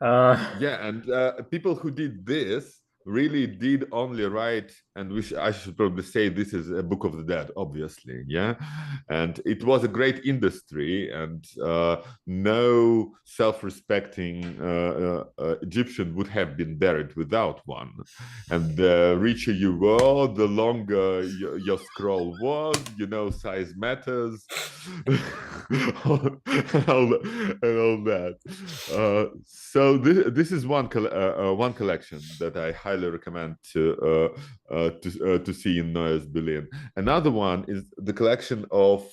Yeah, and people who did this really did only write, and I should probably say this is a Book of the Dead, obviously, yeah, and it was a great industry, and no self-respecting Egyptian would have been buried without one. And the richer you were, the longer your scroll was, size matters, and all that. So this is one collection that I highly recommend to see in Neues Berlin. Another one is the collection of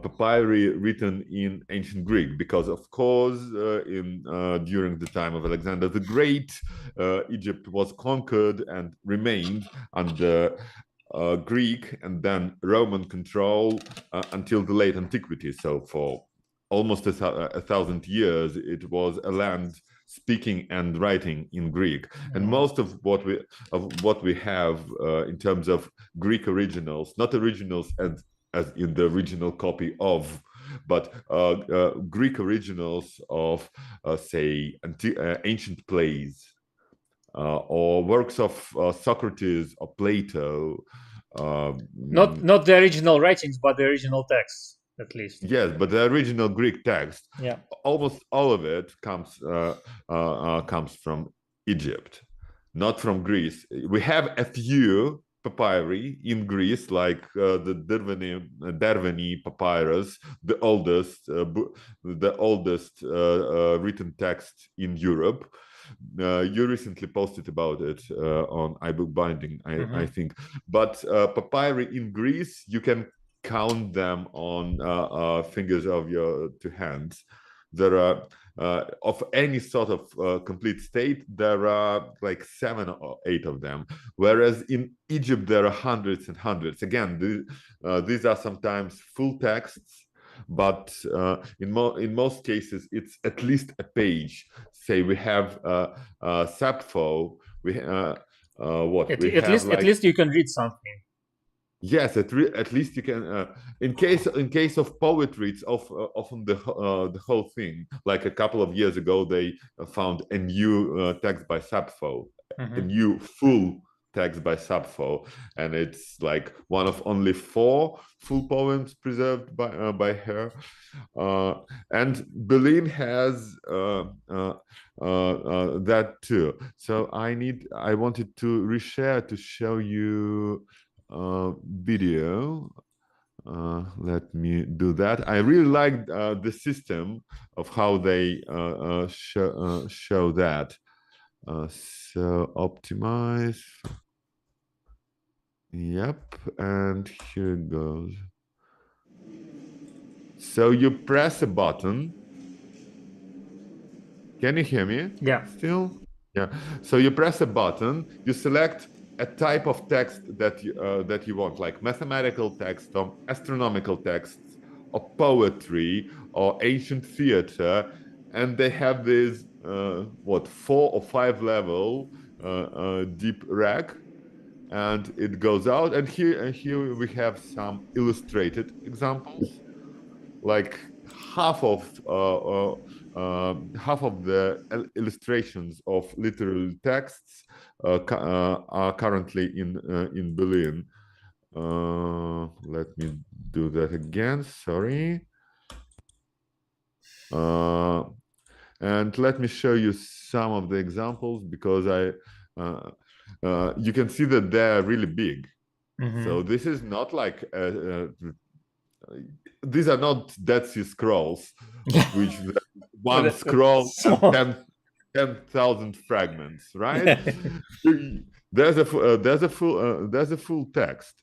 papyri written in ancient Greek, because of course during the time of Alexander the Great, Egypt was conquered and remained under Greek and then Roman control until the late antiquity. So for almost a 1,000 years, it was a land speaking and writing in Greek. And most of what we have in terms of Greek originals, not originals as in the original copy of, but Greek originals of, say, ancient plays or works of Socrates or Plato. Not the original writings, but the original texts. At least. Yes, but the original Greek text, yeah, almost all of it comes from Egypt, not from Greece. We have a few papyri in Greece, like the Derveni papyrus, the oldest written text in Europe. You recently posted about it on iBookBinding, I think. But papyri in Greece, you can count them on fingers of your two hands. There are of any sort of complete state, there are like 7 or 8 of them, whereas in Egypt there are hundreds and hundreds. Again, these are sometimes full texts, but in most cases it's at least a page. Say we have Sappho, at least you can read something. Yes, at least you can. In case of poetry, it's often the whole thing. Like a couple of years ago, they found a new text by Sappho, a new full text by Sappho, and it's like one of only 4 full poems preserved by her. And Berlin has that too. So I wanted to reshare to show you video. Let me do that. I really like the system of how they show that. So optimize. Yep, and here it goes. So you press a button. Can you hear me? Yeah. Still? Yeah. So you press a button, you select a type of text that you want, like mathematical text or astronomical texts or poetry or ancient theater, and they have this 4 or 5 level deep rack, and it goes out. And here we have some illustrated examples. like half of the illustrations of literal texts are currently in Berlin. Let me do that again. Sorry. And let me show you some of the examples, because you can see that they're really big. So this is not like these are not Dead Sea Scrolls, of which one scroll has 10,000 fragments, right? There's a full text.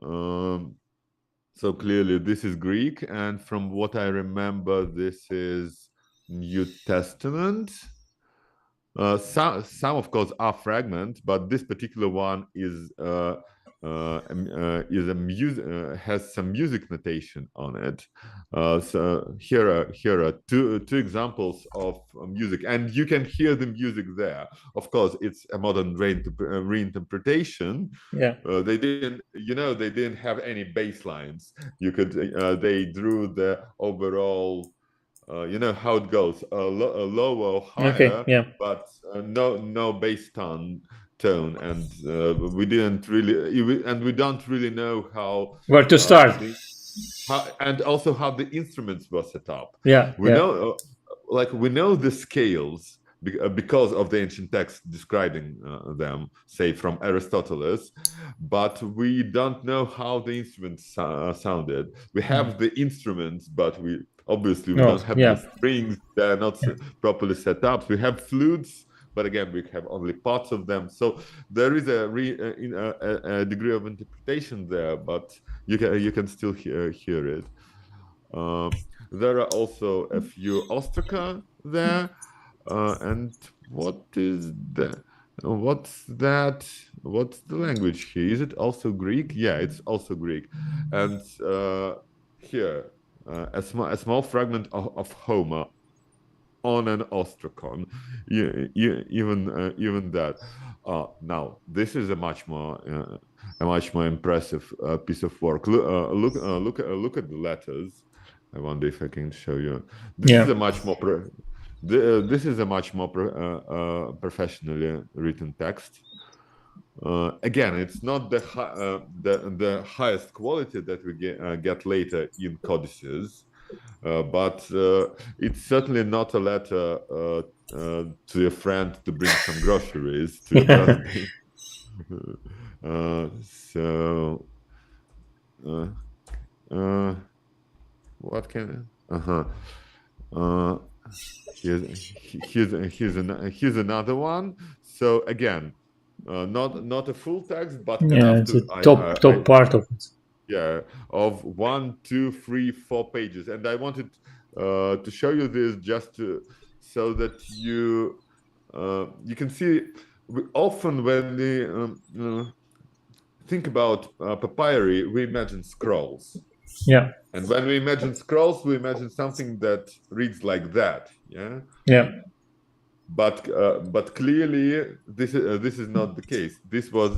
So clearly this is Greek, and from what I remember, this is New Testament. Some of course are fragments, but this particular one is has some music notation on it. So here are two examples of music, and you can hear the music there. Of course, it's a modern reinterpretation. Yeah. They didn't have any bass lines. You could they drew the overall. You know how it goes, lower or higher, okay, yeah. but no bass tone, and we don't really know how where to start, and also how the instruments were set up. Yeah, we know the scales because of the ancient texts describing them, say from Aristotle, but we don't know how the instruments sounded. We have the instruments, but we don't have the strings. They're not properly set up. We have flutes, but again, we have only parts of them. So there is a degree of interpretation there, but you can still hear it. There are also a few ostraca there. And what is that? What's that? What's the language here? Is it also Greek? Yeah, it's also Greek. And here, a small fragment of Homer on an ostracon. Even that. Now, this is a much more impressive piece of work. Look at the letters. I wonder if I can show you. This is a much more professionally written text. Again, it's not the highest quality that we get later in codices, but it's certainly not a letter to a friend to bring some groceries to your birthday. What can? Here's another one. So again, not a full text, but it's a top part of it. Yeah, of 1, 2, 3, 4 pages, and I wanted to show you this just so that you can see. Often when we think about papyri, we imagine scrolls. Yeah. And when we imagine scrolls, we imagine something that reads like that. Yeah. Yeah. But clearly, this is not the case. This was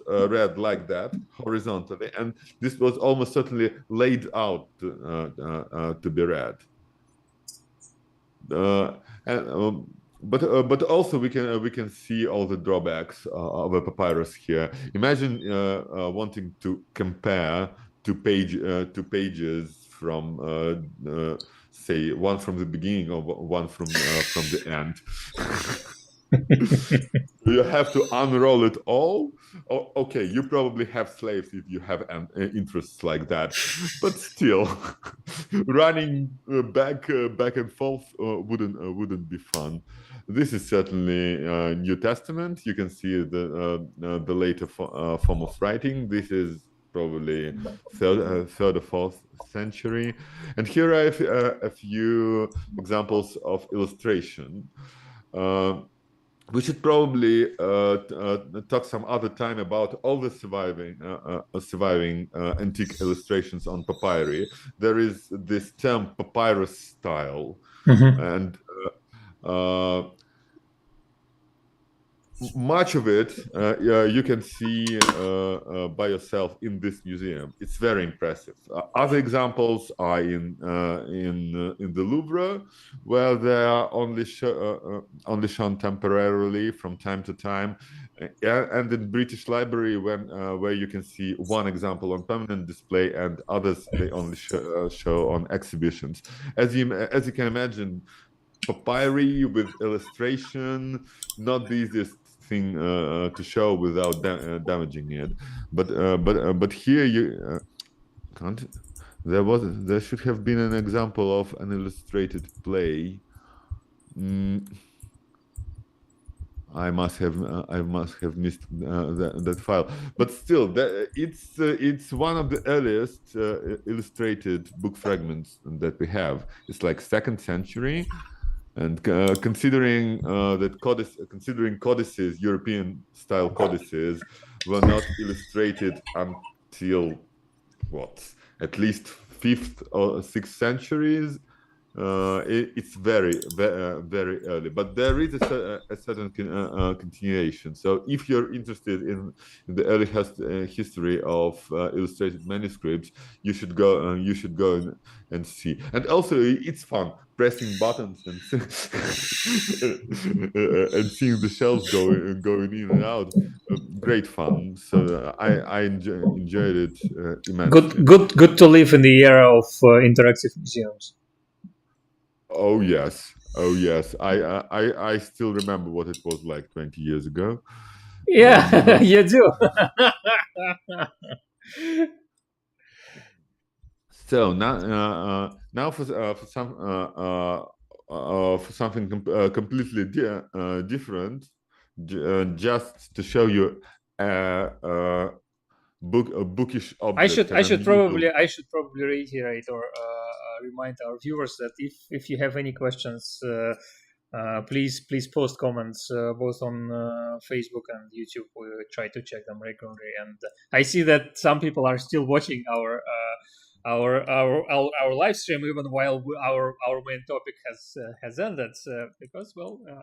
read like that horizontally, and this was almost certainly laid out to be read. But also we can see all the drawbacks of a papyrus here. Imagine wanting to compare two pages from say one from the beginning or one from the end. You have to unroll it all. Okay, you probably have slaves if you have interests like that, but still, running back and forth wouldn't be fun. This is certainly New Testament. You can see the later form of writing. This is probably third or fourth century, and here I have a few examples of illustration. We should probably talk some other time about all the surviving antique illustrations on papyri. There is this term papyrus style, and much of it you can see by yourself in this museum. It's very impressive. Other examples are in the Louvre, where they are only shown temporarily from time to time, and in British Library, where you can see one example on permanent display, and others they only show on exhibitions. As you can imagine, papyri with illustration, not the easiest thing to show without damaging it. But here you can't. There should have been an example of an illustrated play. I must have missed that file, but still, it's one of the earliest illustrated book fragments that we have. It's like 2nd century, and considering codices, European style codices, were not illustrated until at least 5th or 6th centuries. It's very early, but there is a certain continuation. So if you're interested in the early history of illustrated manuscripts, you should go and see. And also, it's fun pressing buttons and and seeing the shells going in and out. Great fun. So I enjoyed it immensely. Good to live in the era of interactive museums. Oh yes. I still remember what it was like 20 years ago. Yeah, you do. So now for something completely different, just to show you bookish object. I should probably reiterate or remind our viewers that if you have any questions, please post comments both on Facebook and YouTube. We try to check them regularly, and I see that some people are still watching our live stream even while our main topic has ended, because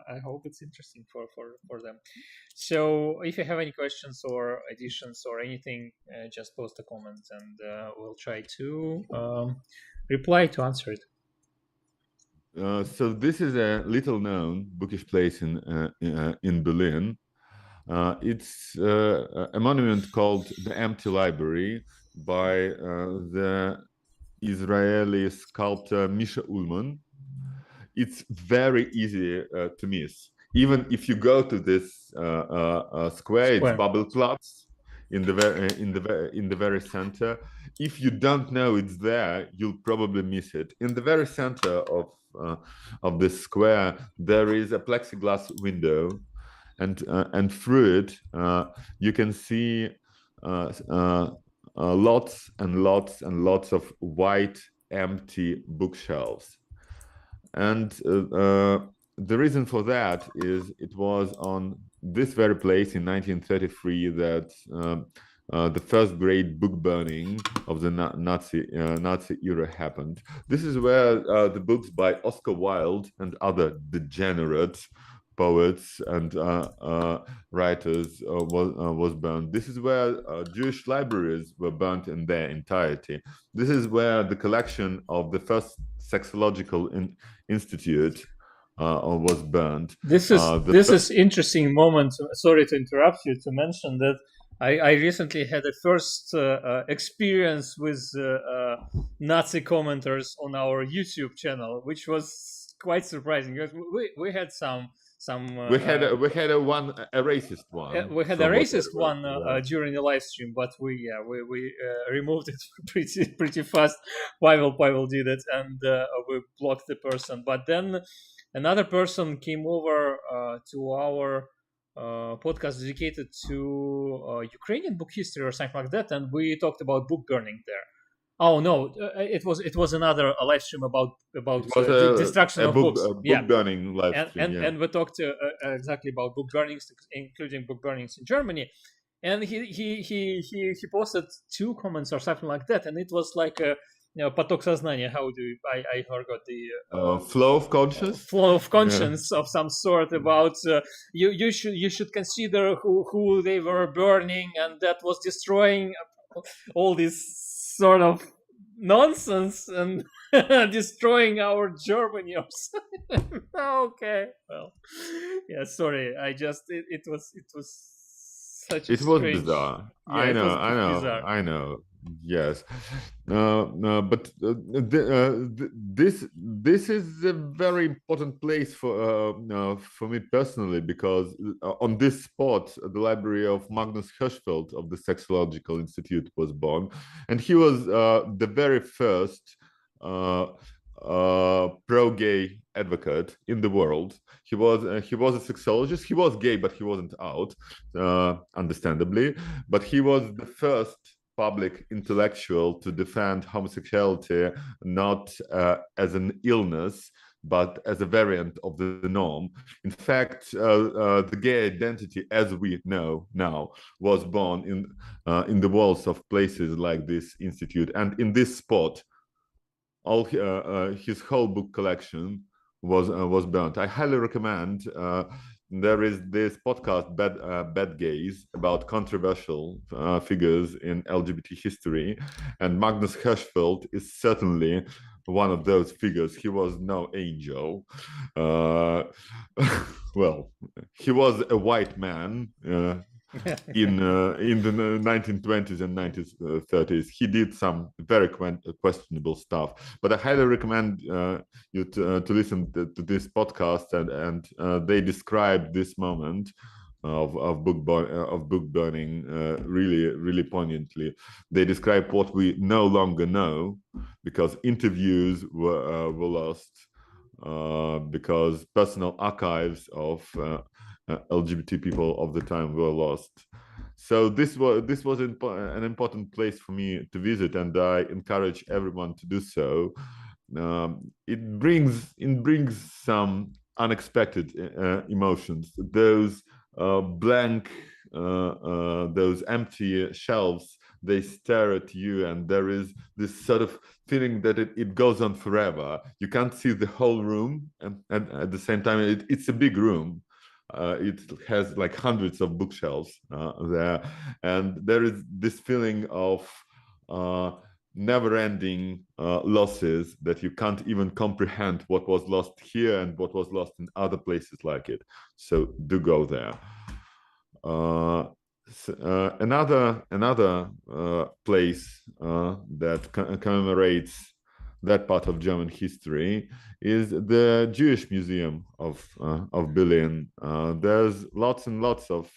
I hope it's interesting for them. So if you have any questions or additions or anything, just post a comment, and we'll try to reply to answer it. So this is a little known bookish place in Berlin. It's a monument called the Empty Library by the Israeli sculptor Misha Ullman. It's very easy to miss. Even if you go to this square, it's Babelplatz in the very center. If you don't know it's there, you'll probably miss it. In the very center of this square, there is a plexiglass window, and through it you can see lots and lots and lots of white empty bookshelves. And the reason for that is it was on this very place in 1933 that the first great book burning of the Nazi era happened. This is where the books by Oscar Wilde and other degenerate poets and writers was burned. This is where Jewish libraries were burnt in their entirety. This is where the collection of the first sexological institute was burned. This is interesting moment. Sorry to interrupt you, to mention that I recently had a first experience with Nazi commenters on our YouTube channel, which was quite surprising, because we had some. We had a racist one. We had a racist one during the live stream, but we removed it pretty fast. Pavel did it, and we blocked the person. But then another person came over to our podcast dedicated to Ukrainian book history or something like that, and we talked about book burning there. Oh no! It was another live stream about the destruction of books. Book burning live stream. And we talked exactly about book burnings, including book burnings in Germany. And he posted 2 comments or something like that, and it was like поток сознания. How do I forgot the flow of conscious? Flow of conscience of some sort about you should consider who they were burning, and that was destroying all this sort of nonsense and destroying our Germany or something. Okay, well, yeah, sorry, it was such a strange... bizarre. Yeah, I know, it was bizarre. I know. Yes, but this is a very important place for me personally, because on this spot the library of Magnus Hirschfeld of the Sexological Institute was born, and he was the very first pro-gay advocate in the world. He was a sexologist. He was gay, but he wasn't out, understandably. But he was the first public intellectual to defend homosexuality not as an illness, but as a variant of the norm. In fact, the gay identity, as we know now, was born in the walls of places like this institute, and in this spot. All his whole book collection was burnt. I highly recommend. There is this podcast, Bad Gays, about controversial figures in LGBT history, and Magnus Hirschfeld is certainly one of those figures. He was no angel. Well, he was a white man. In the 1920s and 1930s, he did some very questionable stuff. But I highly recommend you to listen to this podcast, and they describe this moment of book burning really poignantly. They describe what we no longer know, because interviews were lost, because personal archives of LGBT people of the time were lost. So this was an important place for me to visit, and I encourage everyone to do so. It brings some unexpected emotions. Those blank, those empty shelves, they stare at you, and there is this sort of feeling that it goes on forever. You can't see the whole room, and at the same time, it's a big room. It has like hundreds of bookshelves there, and there is this feeling of never-ending losses, that you can't even comprehend what was lost here and what was lost in other places like it. So do go there. Another place that commemorates that part of German history is the Jewish Museum of Berlin. There's lots and lots of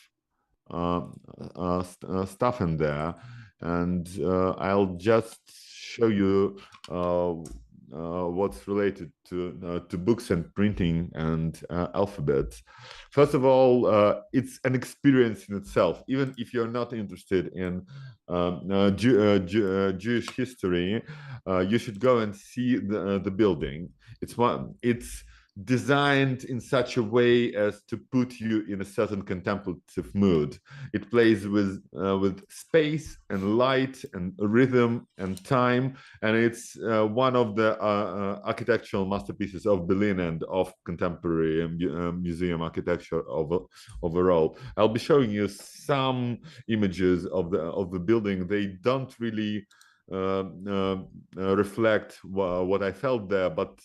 stuff in there, and I'll just show you what's related to books and printing and alphabets. First of all, it's an experience in itself. Even if you're not interested in Jewish history, you should go and see the building. It's designed in such a way as to put you in a certain contemplative mood. It plays with space and light and rhythm and time, and it's one of the architectural masterpieces of Berlin and of contemporary museum architecture overall. I'll be showing you some images of the building. They don't really reflect what I felt there, but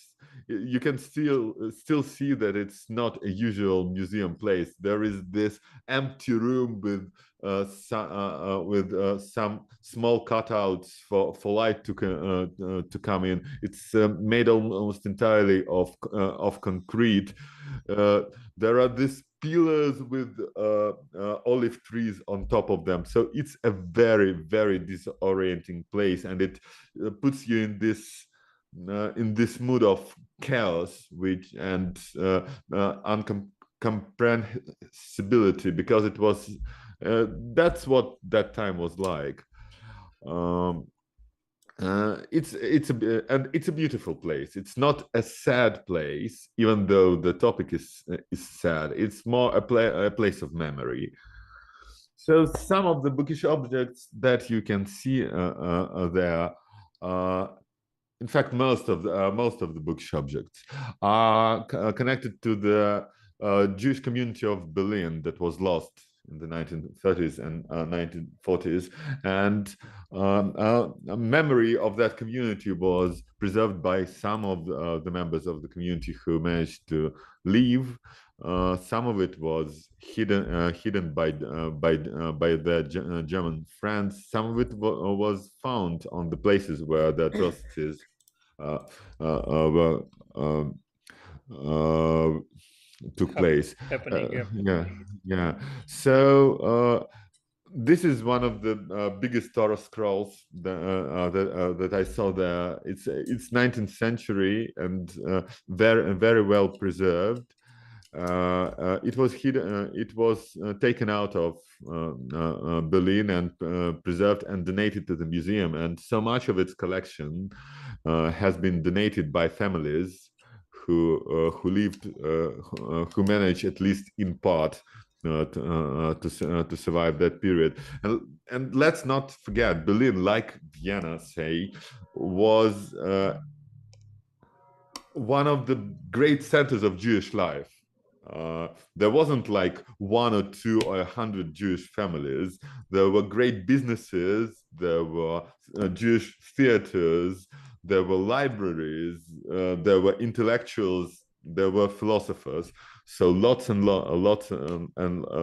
you can still see that it's not a usual museum place. There is this empty room with some small cutouts for light to come in. It's made almost entirely of concrete. There are these pillars with olive trees on top of them. So it's a very, very disorienting place, and it puts you in this mood of chaos, and incomprehensibility, because it was that's what that time was like. It's a beautiful place. It's not a sad place, even though the topic is sad. It's more a place of memory. So some of the bookish objects that you can see there in fact, most of the book subjects are connected to the Jewish community of Berlin that was lost in the 1930s and 1940s, and a memory of that community was preserved by some of the members of the community who managed to leave. Some of it was hidden by their German friends. Some of it was found on the places where the atrocities took place. Yeah. So this is one of the biggest Torah scrolls that I saw there. It's 19th century and very well preserved. It was hidden. It was taken out of Berlin and preserved and donated to the museum. And so much of its collection has been donated by families who lived, who managed at least in part to survive that period. And let's not forget, Berlin, like Vienna, say, was one of the great centers of Jewish life. There wasn't like 1 or 2 or 100 Jewish families. There were great businesses, there were Jewish theaters, there were libraries, there were intellectuals, there were philosophers. So lots and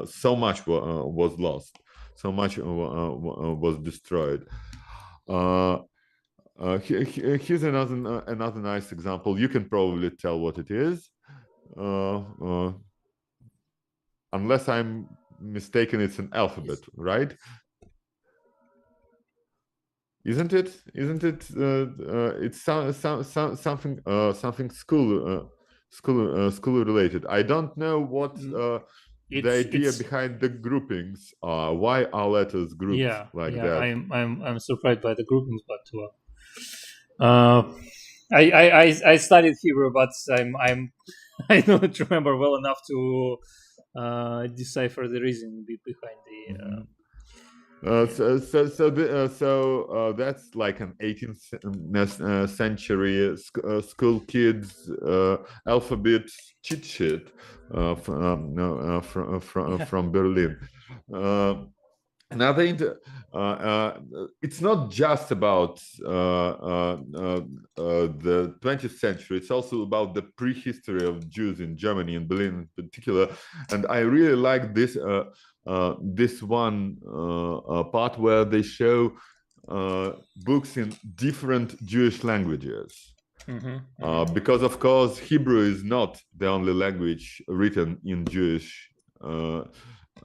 so much was lost, so much was destroyed. Here's another nice example. You can probably tell what it is. Unless I'm mistaken, it's an alphabet, right? Isn't it? It's something school related. I don't know what the idea behind the groupings are. Why are letters grouped that? I'm surprised by the groupings, but I studied Hebrew, but I don't remember well enough to decipher the reason behind the. So that's like an 18th century school kids alphabet cheat sheet from Berlin. Another, it's not just about the 20th century. It's also about the prehistory of Jews in Germany and Berlin in particular. And I really like this one part where they show books in different Jewish languages. Because of course Hebrew is not the only language written in Jewish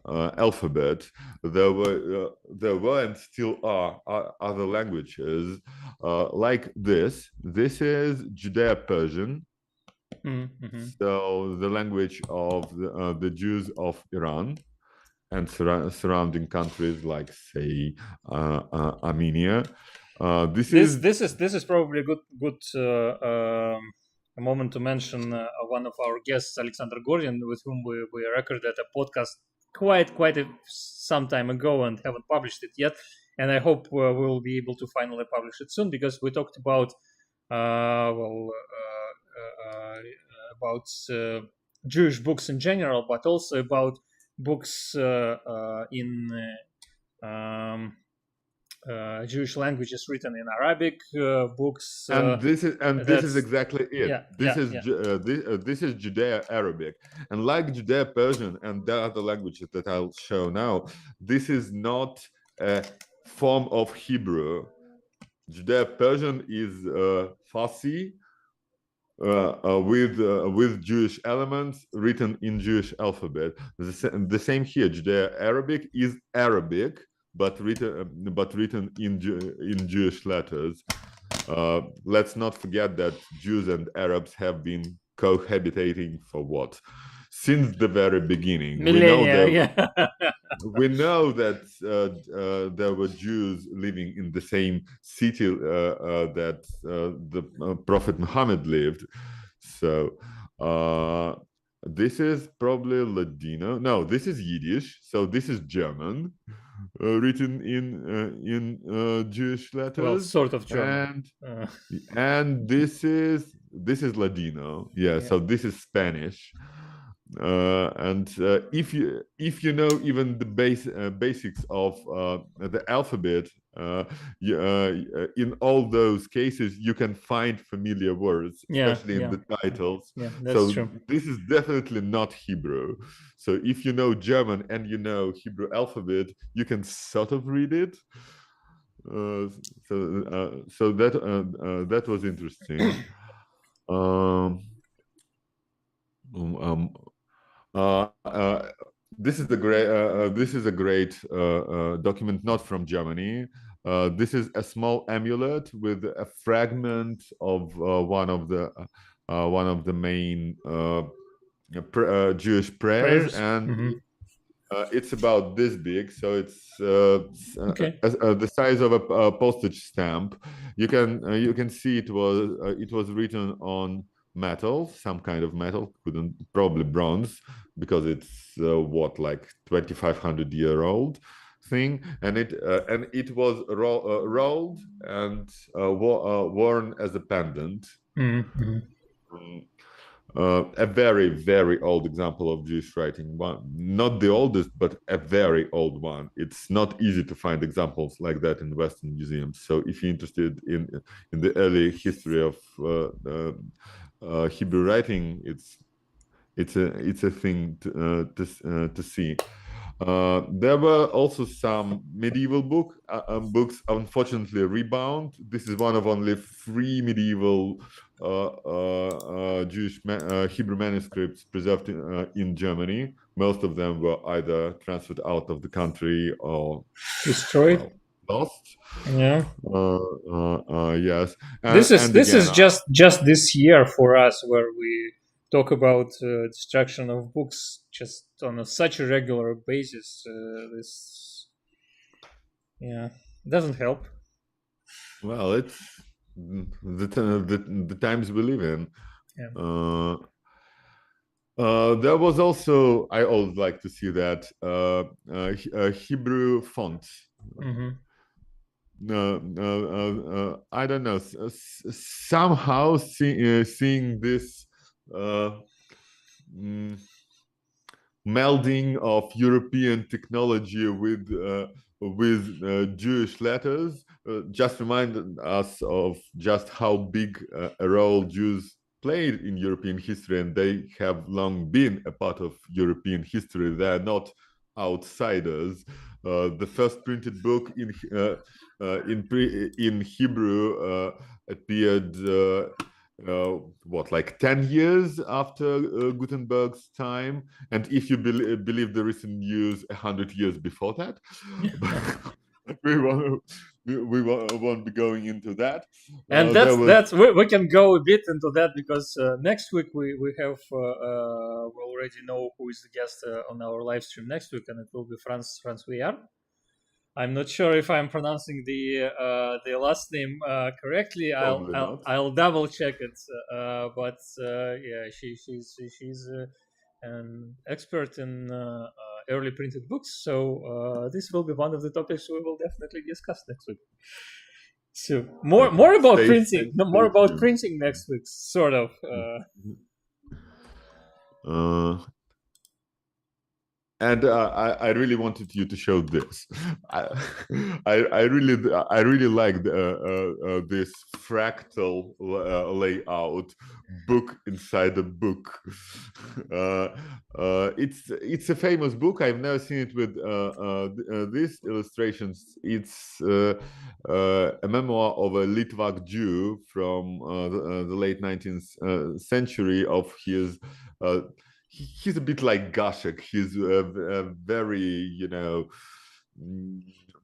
alphabet. There were and still are other languages like this. This is Judeo-Persian. So the language of the Jews of Iran and surrounding countries like, say, Armenia. This is probably a good a moment to mention one of our guests, Alexander Gordin, with whom we recorded a podcast quite some time ago and haven't published it yet. And I hope we'll be able to finally publish it soon, because we talked about Jewish books in general, but also about books in Jewish languages written in Arabic, books. This is exactly it. This is Judeo-Arabic, and like Judeo-Persian and the other languages that I'll show now, this is not a form of Hebrew. Judeo-Persian is Farsi with Jewish elements written in Jewish alphabet. The same here. Judeo-Arabic is Arabic, but written in Jewish letters. Let's not forget that Jews and Arabs have been cohabitating for what? Since the very beginning. We know that there were Jews living in the same city that the Prophet Muhammad lived. So this is probably Ladino. No, this is Yiddish. So this is German. written in Jewish letters. Well, sort of German. And this is Ladino. Yeah, so this is Spanish. If you know even the basics of the alphabet, in all those cases you can find familiar words, especially in the titles. Yeah, that's true. This is definitely not Hebrew. So if you know German and you know Hebrew alphabet, you can sort of read it. So that was interesting. This is a great document, not from Germany. This is a small amulet with a fragment of one of the main Jewish prayers. And it's about this big, so it's the size of a postage stamp. You can see it was written on metal, some kind of metal, probably bronze, because it's like 2,500-year-old thing, and it was rolled and worn as a pendant. A very, very old example of Jewish writing, not the oldest, but a very old one. It's not easy to find examples like that in Western museums. So if you're interested in the early history of Hebrew writing, it's a thing to see. There were also some medieval books, unfortunately rebound. This is one of only 3 medieval Jewish Hebrew manuscripts preserved in Germany. Most of them were either transferred out of the country or destroyed, lost. Yeah. Yes. This is just this year for us, where we talk about destruction of books just on such a regular basis. This doesn't help. Well, it's the times we live in. There was also, I always like to see that, Hebrew fonts. I don't know, somehow seeing this melding of European technology with Jewish letters just reminded us of just how big a role Jews played in European history, and they have long been a part of European history. They are not outsiders. The first printed book in Hebrew appeared like 10 years after Gutenberg's time, and if you believe the recent news, 100 years before that. we won't be going into that, and that's we can go a bit into that, because next week we have we already know who is the guest on our live stream next week, and it will be Franz Weyer. I'm not sure if I'm pronouncing the last name correctly. I'll double check it. But she's an expert in early printed books. So this will be one of the topics we will definitely discuss next week. So more about printing, more about printing next week, sort of. And I really wanted you to show this. I really like this fractal layout, book inside a book. It's a famous book. I've never seen it with these illustrations. It's a memoir of a Litvak Jew from the late 19th century of his. He's a bit like Gashek. He's very,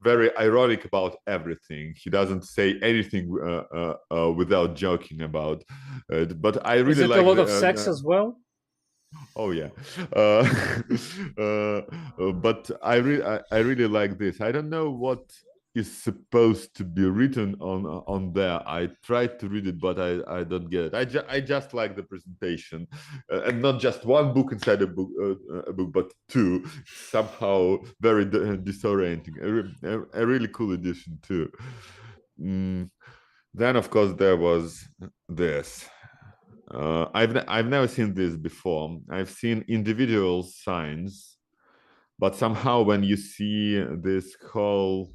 very ironic about everything. He doesn't say anything without joking about it. But I really like. Is it a lot of sex as well? Oh yeah, but I really like this. I don't know what is supposed to be written on there. I tried to read it, but I don't get it. I just like the presentation, and not just one book inside a book, but two. Somehow very disorienting. A really cool edition too. Then of course there was this. I've never seen this before. I've seen individual signs, but somehow when you see this whole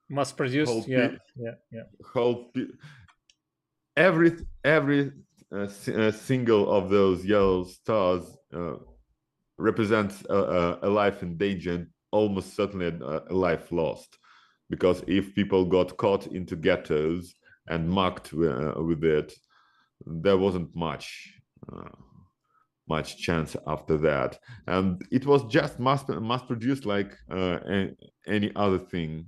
mass-produced, every single of those yellow stars represents a life in danger, and almost certainly a life lost, because if people got caught into ghettos and marked with it, there wasn't much chance after that, and it was just mass produced like any other thing,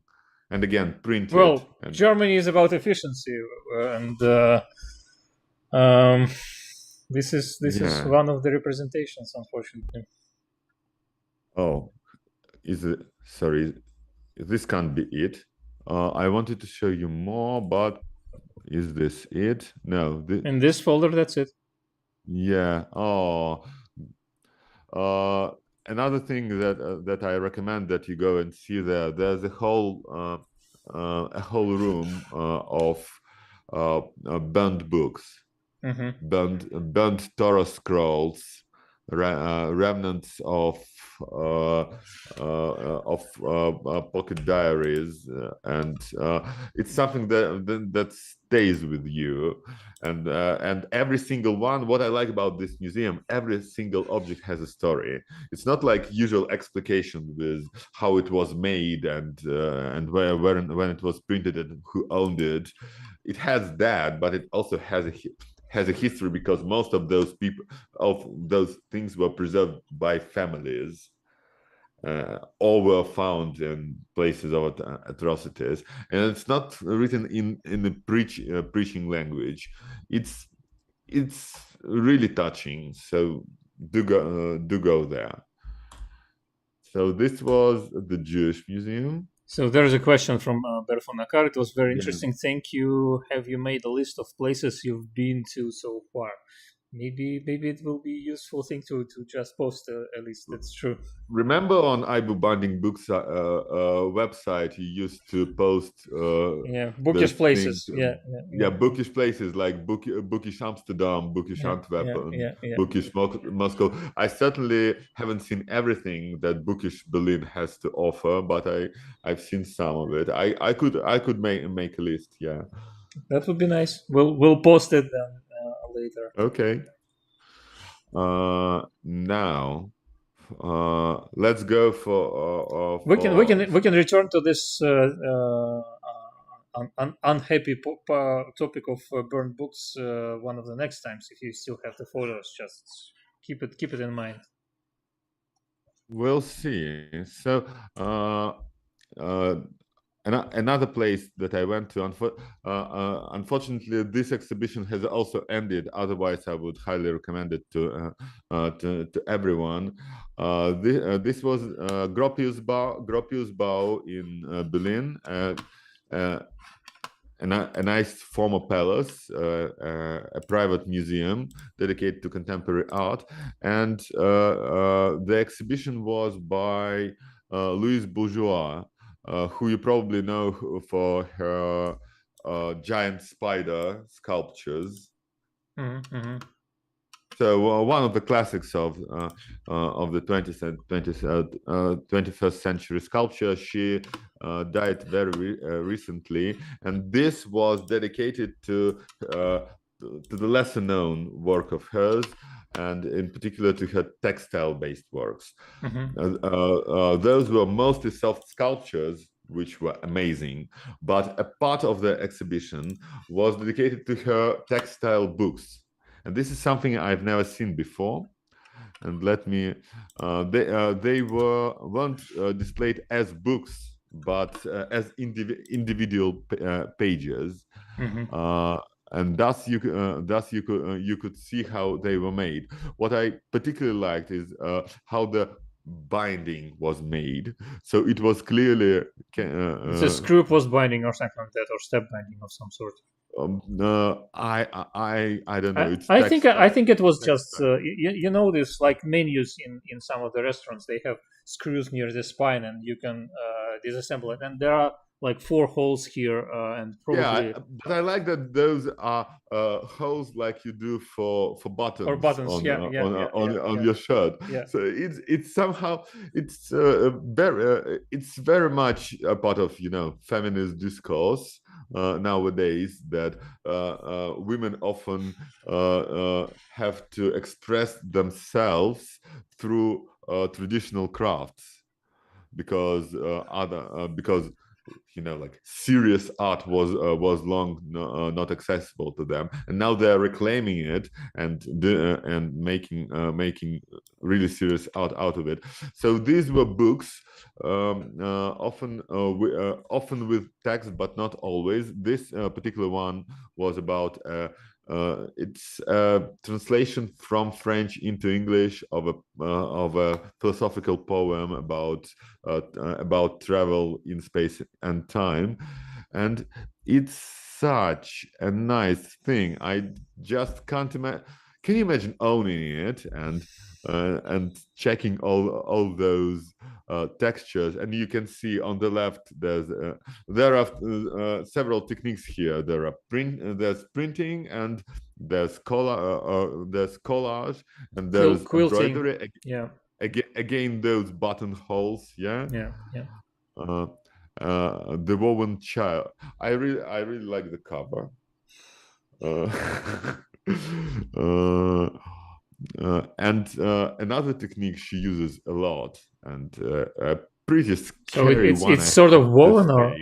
and again printed. Well, Germany is about efficiency, and this is one of the representations, unfortunately. Oh, is it? Sorry, this can't be it. I wanted to show you more, but is this it? No. In this folder, that's it. Yeah. Oh. Another thing that I recommend that you go and see there. There's a whole room of burned books, burned Torah scrolls, remnants of pocket diaries, and it's something that stays with you, and every single one. What I like about this museum, every single object has a story. It's not like usual explication with how it was made and where when it was printed and who owned it. It has that, but it also has a history, because most of those things were preserved by families, or were found in places of atrocities, and it's not written in the preaching language. It's really touching. So do go there. So this was the Jewish Museum. So there's a question from Berfonakar. It was very interesting. Thank you. Have you made a list of places you've been to so far? Maybe it will be a useful thing to just post a list. That's true. Remember on iBookBinding books website, you used to post bookish places. Bookish places like bookish Amsterdam, bookish Antwerp, bookish Moscow. I certainly haven't seen everything that bookish Berlin has to offer, but I've seen some of it. I could make a list. Yeah, that would be nice. We'll post it then later. Okay. Now, let's go for. We can return to this unhappy topic of burned books one of the next times, if you still have the photos. Just keep it in mind. We'll see. So another place that I went to, unfortunately, this exhibition has also ended. Otherwise, I would highly recommend it to everyone. This was Gropiusbau in Berlin, a nice former palace, a private museum dedicated to contemporary art, and the exhibition was by Louise Bourgeois, who you probably know for her giant spider sculptures. So one of the classics of the 21st century sculpture. She died very recently, and this was dedicated to the lesser known work of hers, and in particular to her textile-based works. Those were mostly soft sculptures, which were amazing, but a part of the exhibition was dedicated to her textile books. And this is something I've never seen before. And let me, they weren't displayed as books, but as individual pages. And thus you could see how they were made. What I particularly liked is how the binding was made. So it was clearly it's a screw post binding or something like that, or step binding of some sort. I don't know. I think it was just you know this, like menus in some of the restaurants, they have screws near the spine and you can disassemble it, and there are like 4 holes here, and probably but I like that those are holes like you do for buttons, or buttons on your shirt. So it's somehow it's very much a part of feminist discourse nowadays, that women often have to express themselves through traditional crafts, because like serious art was long not accessible to them, and now they're reclaiming it and making really serious art out of it. So these were books, often with text, but not always. This particular one was about it's a translation from French into English of a philosophical poem about travel in space and time, and it's such a nice thing. I just can't imagine. Can you imagine owning it and checking all those textures? And you can see on the left there are several techniques here. There's printing, and there's collage, and there's quilting. embroidery. Again, those buttonholes. The woven child. I really like the cover. And another technique she uses a lot, and a pretty scary one. It's sort of woven, or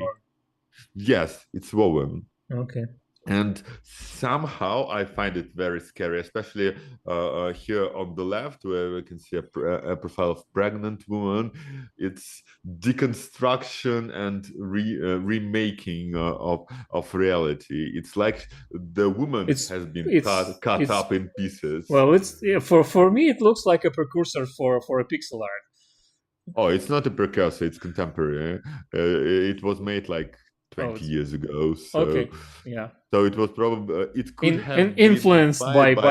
yes, it's woven. Okay. And somehow I find it very scary, especially here on the left, where we can see a profile of pregnant woman. It's deconstruction and remaking of reality. It's like the woman has been cut up in pieces. Well, it's for me it looks like a precursor for a pixel art. Oh, it's not a precursor; it's contemporary. It was made like 20 years ago. So, okay, yeah. So it was probably it could have influenced by it's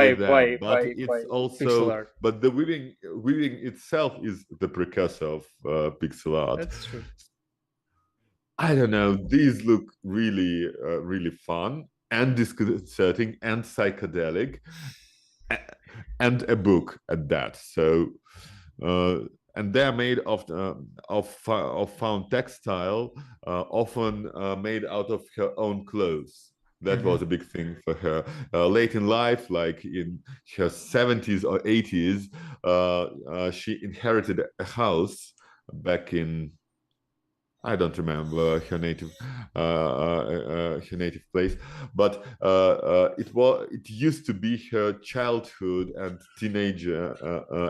also pixel art. But the weaving itself is the precursor of pixel art. That's true. I don't know. These look really really fun and disconcerting and psychedelic, and a book at that. So. And they're made of found textile, often made out of her own clothes. That was a big thing for her. Late in life, like in her 70s or 80s, she inherited a house back in, I don't remember her native place, but it used to be her childhood and teenager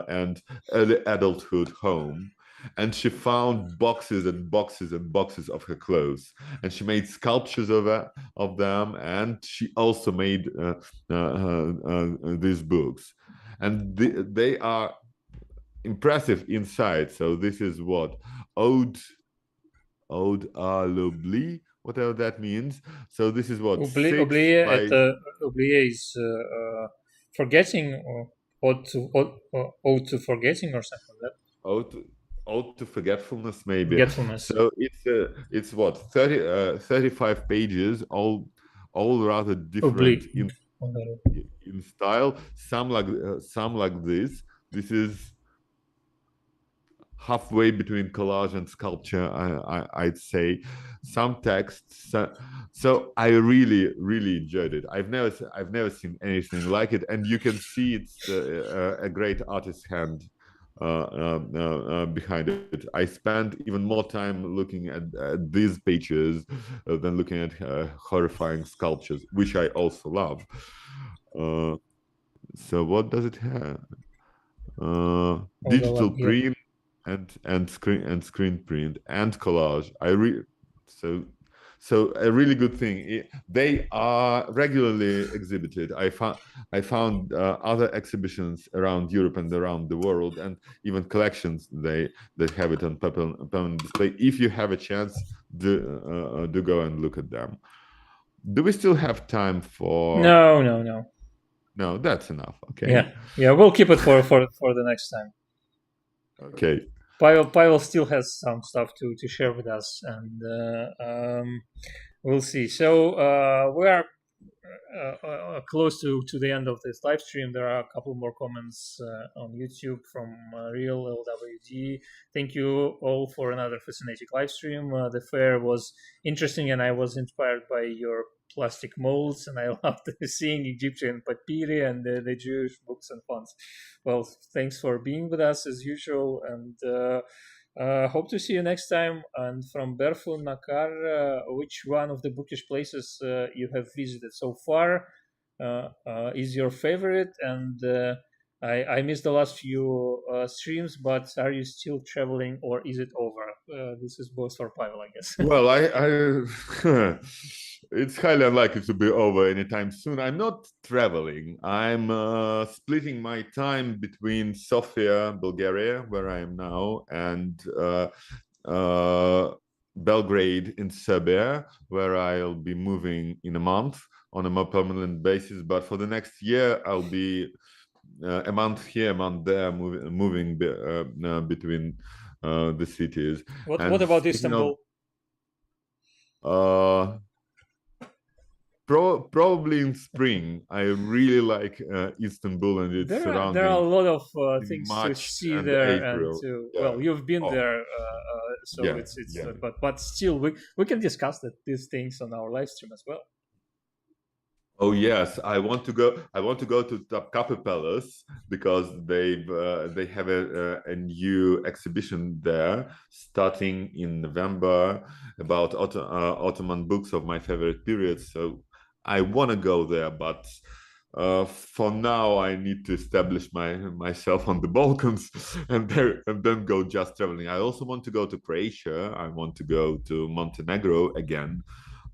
and early adulthood home, and she found boxes and boxes and boxes of her clothes, and she made sculptures of them, and she also made these books, and they are impressive inside. So this is what Ode à l'oubli, whatever that means. So this is what oublier is forgetting, or ode to forgetting, or something like that. Ode to forgetfulness, maybe. Forgetfulness. So it's what 35 pages, all rather different in style. Some like this. This is halfway between collage and sculpture, I'd say. Some texts. So I really, really enjoyed it. I've never seen anything like it, and you can see it's a great artist's hand behind it. I spent even more time looking at these pages than looking at horrifying sculptures, which I also love. So what does it have? Digital print. And screen print and collage. So So a really good thing. They are regularly exhibited. I found other exhibitions around Europe and around the world, and even collections. They have it on permanent display. If you have a chance, do go and look at them. Do we still have time for? No. No, that's enough. Okay. Yeah. We'll keep it for the next time. Okay. Pavel still has some stuff to share with us, and we'll see. So we are close to the end of this live stream. There are a couple more comments on YouTube from Real LWD. Thank you all for another fascinating live stream. The fair was interesting, and I was inspired by your plastic molds, and I loved seeing Egyptian papyri and the Jewish books and fonts. Well, thanks for being with us as usual, and hope to see you next time. And from Berfun Nakar, which one of the bookish places you have visited so far is your favorite? And I missed the last few streams, but are you still traveling or is it over? This is both for Pavel, I guess. Well, I it's highly unlikely to be over anytime soon. I'm not traveling. I'm splitting my time between Sofia, Bulgaria, where I am now, and Belgrade in Serbia, where I'll be moving in a month on a more permanent basis. But for the next year, I'll be a month here, a month there, moving between the cities. What about Istanbul? Probably in spring. I really like Istanbul and its surroundings. There are a lot of things to see there, April. And to well, you've been there, so yeah, it's but still, we can discuss these things on our live stream as well. Oh yes, I want to go to Topkapi Palace because they have a new exhibition there starting in November about Ottoman books of my favorite periods. So I want to go there, but for now I need to establish myself on the Balkans and then go just traveling. I also want to go to Croatia. I want to go to Montenegro again.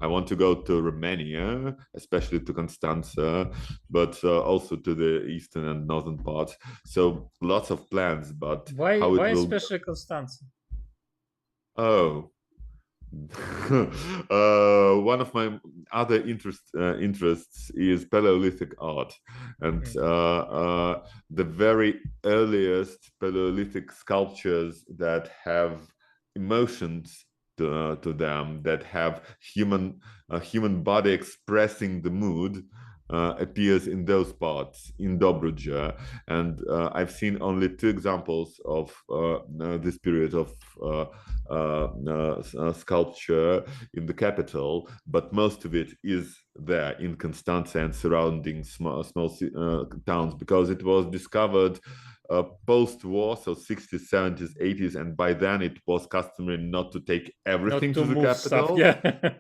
I want to go to Romania, especially to Constanza, but also to the eastern and northern parts. So lots of plans, but why especially Constanza? Oh, one of my other interests is Paleolithic art, and the very earliest Paleolithic sculptures that have emotions to them, that have human body expressing the mood, appears in those parts in Dobruja, and I've seen only 2 examples of this period of sculpture in the capital, but most of it is there in Constanza and surrounding small towns, because it was discovered post-war, so 60s, 70s, 80s, and by then it was customary not to take everything to the capital. Stuff,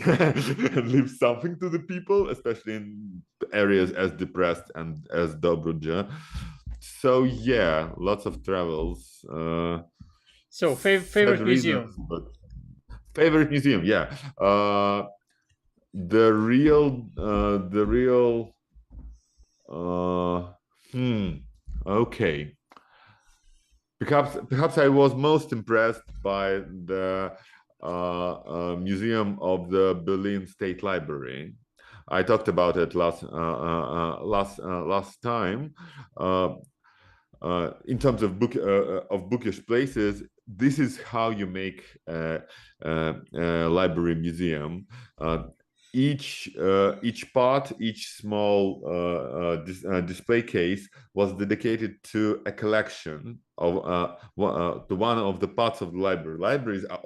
and leave something to the people, especially in areas as depressed and as Dobruja. So yeah, lots of travels. So favorite museum? Favorite museum, yeah. The real. Okay. Perhaps I was most impressed by the Museum of the Berlin State Library. I talked about it last time. In terms of bookish places, this is how you make a library museum. Each part, each small display case was dedicated to a collection of to one of the parts of the library. Libraries are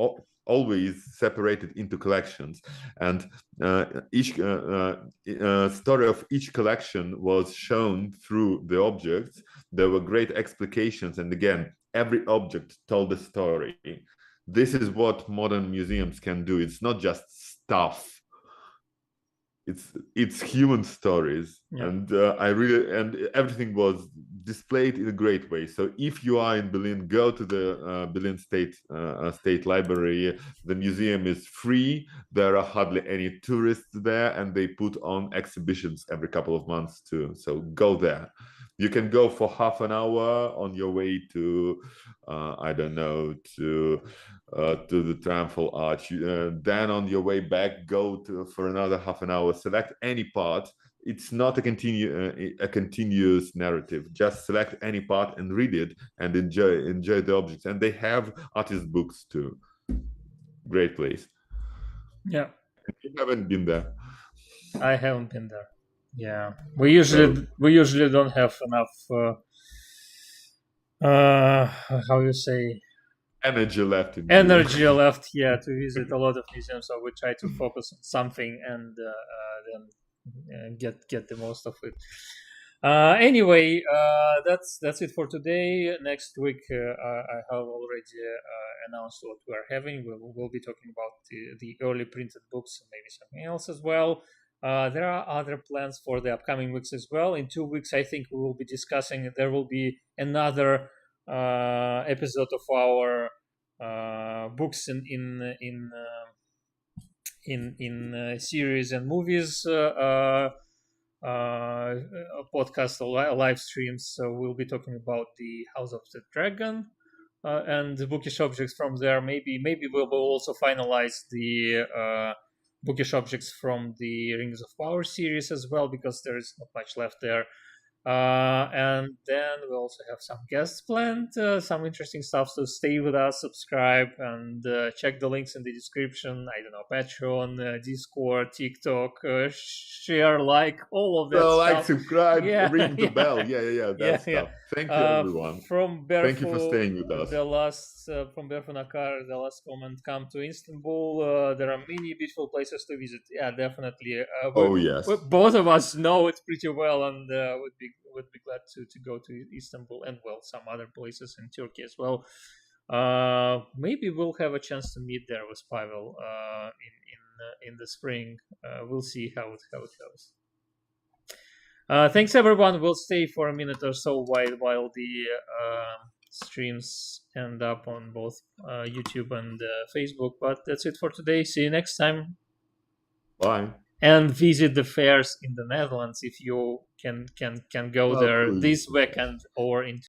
always separated into collections, and each story of each collection was shown through the objects. There were great explications, and again, every object told a story. This is what modern museums can do. It's not just stuff. it's human stories, and and everything was displayed in a great way. So if you are in Berlin, go to the Berlin State Library. The museum is free. There are hardly any tourists there, and they put on exhibitions every couple of months too. So go there. You can go for half an hour on your way to, I don't know, to the Triumphal Arch. Then on your way back, go for another half an hour. Select any part. It's not a continuous narrative. Just select any part and read it and enjoy the objects. And they have artist books too. Great place. Yeah. You haven't been there. I haven't been there. Yeah, we usually don't have enough. How you say? Energy left. Left, yeah, to visit a lot of museums. So we try to focus on something and then get the most of it. Anyway, that's it for today. Next week, I have already announced what we are having. We'll be talking about the early printed books and maybe something else as well. There are other plans for the upcoming weeks as well. In 2 weeks, I think we will be discussing. There will be another episode of our books in series and movies podcast or live streams. So we'll be talking about the House of the Dragon and the bookish objects from there. Maybe we'll also finalize the bookish objects from the Rings of Power series as well, because there is not much left there. And then we also have some guests planned, some interesting stuff. So stay with us, subscribe, and check the links in the description. I don't know, Patreon, Discord, TikTok, share, like, all of that stuff. Like, subscribe, ring the bell. That stuff. Thank you, everyone. Thank you for staying with us. From Berfu Nakar, the last comment: come to Istanbul. There are many beautiful places to visit. Yeah, definitely. Yes. Both of us know it pretty well, and would be glad to go to Istanbul and some other places in Turkey as well. Maybe we'll have a chance to meet there with Pavel in the spring. We'll see how it goes. Thanks everyone. We'll stay for a minute or so while the streams end up on both YouTube and Facebook. But that's it for today. See you next time. Bye. And visit the fairs in the Netherlands if you can go there this weekend or in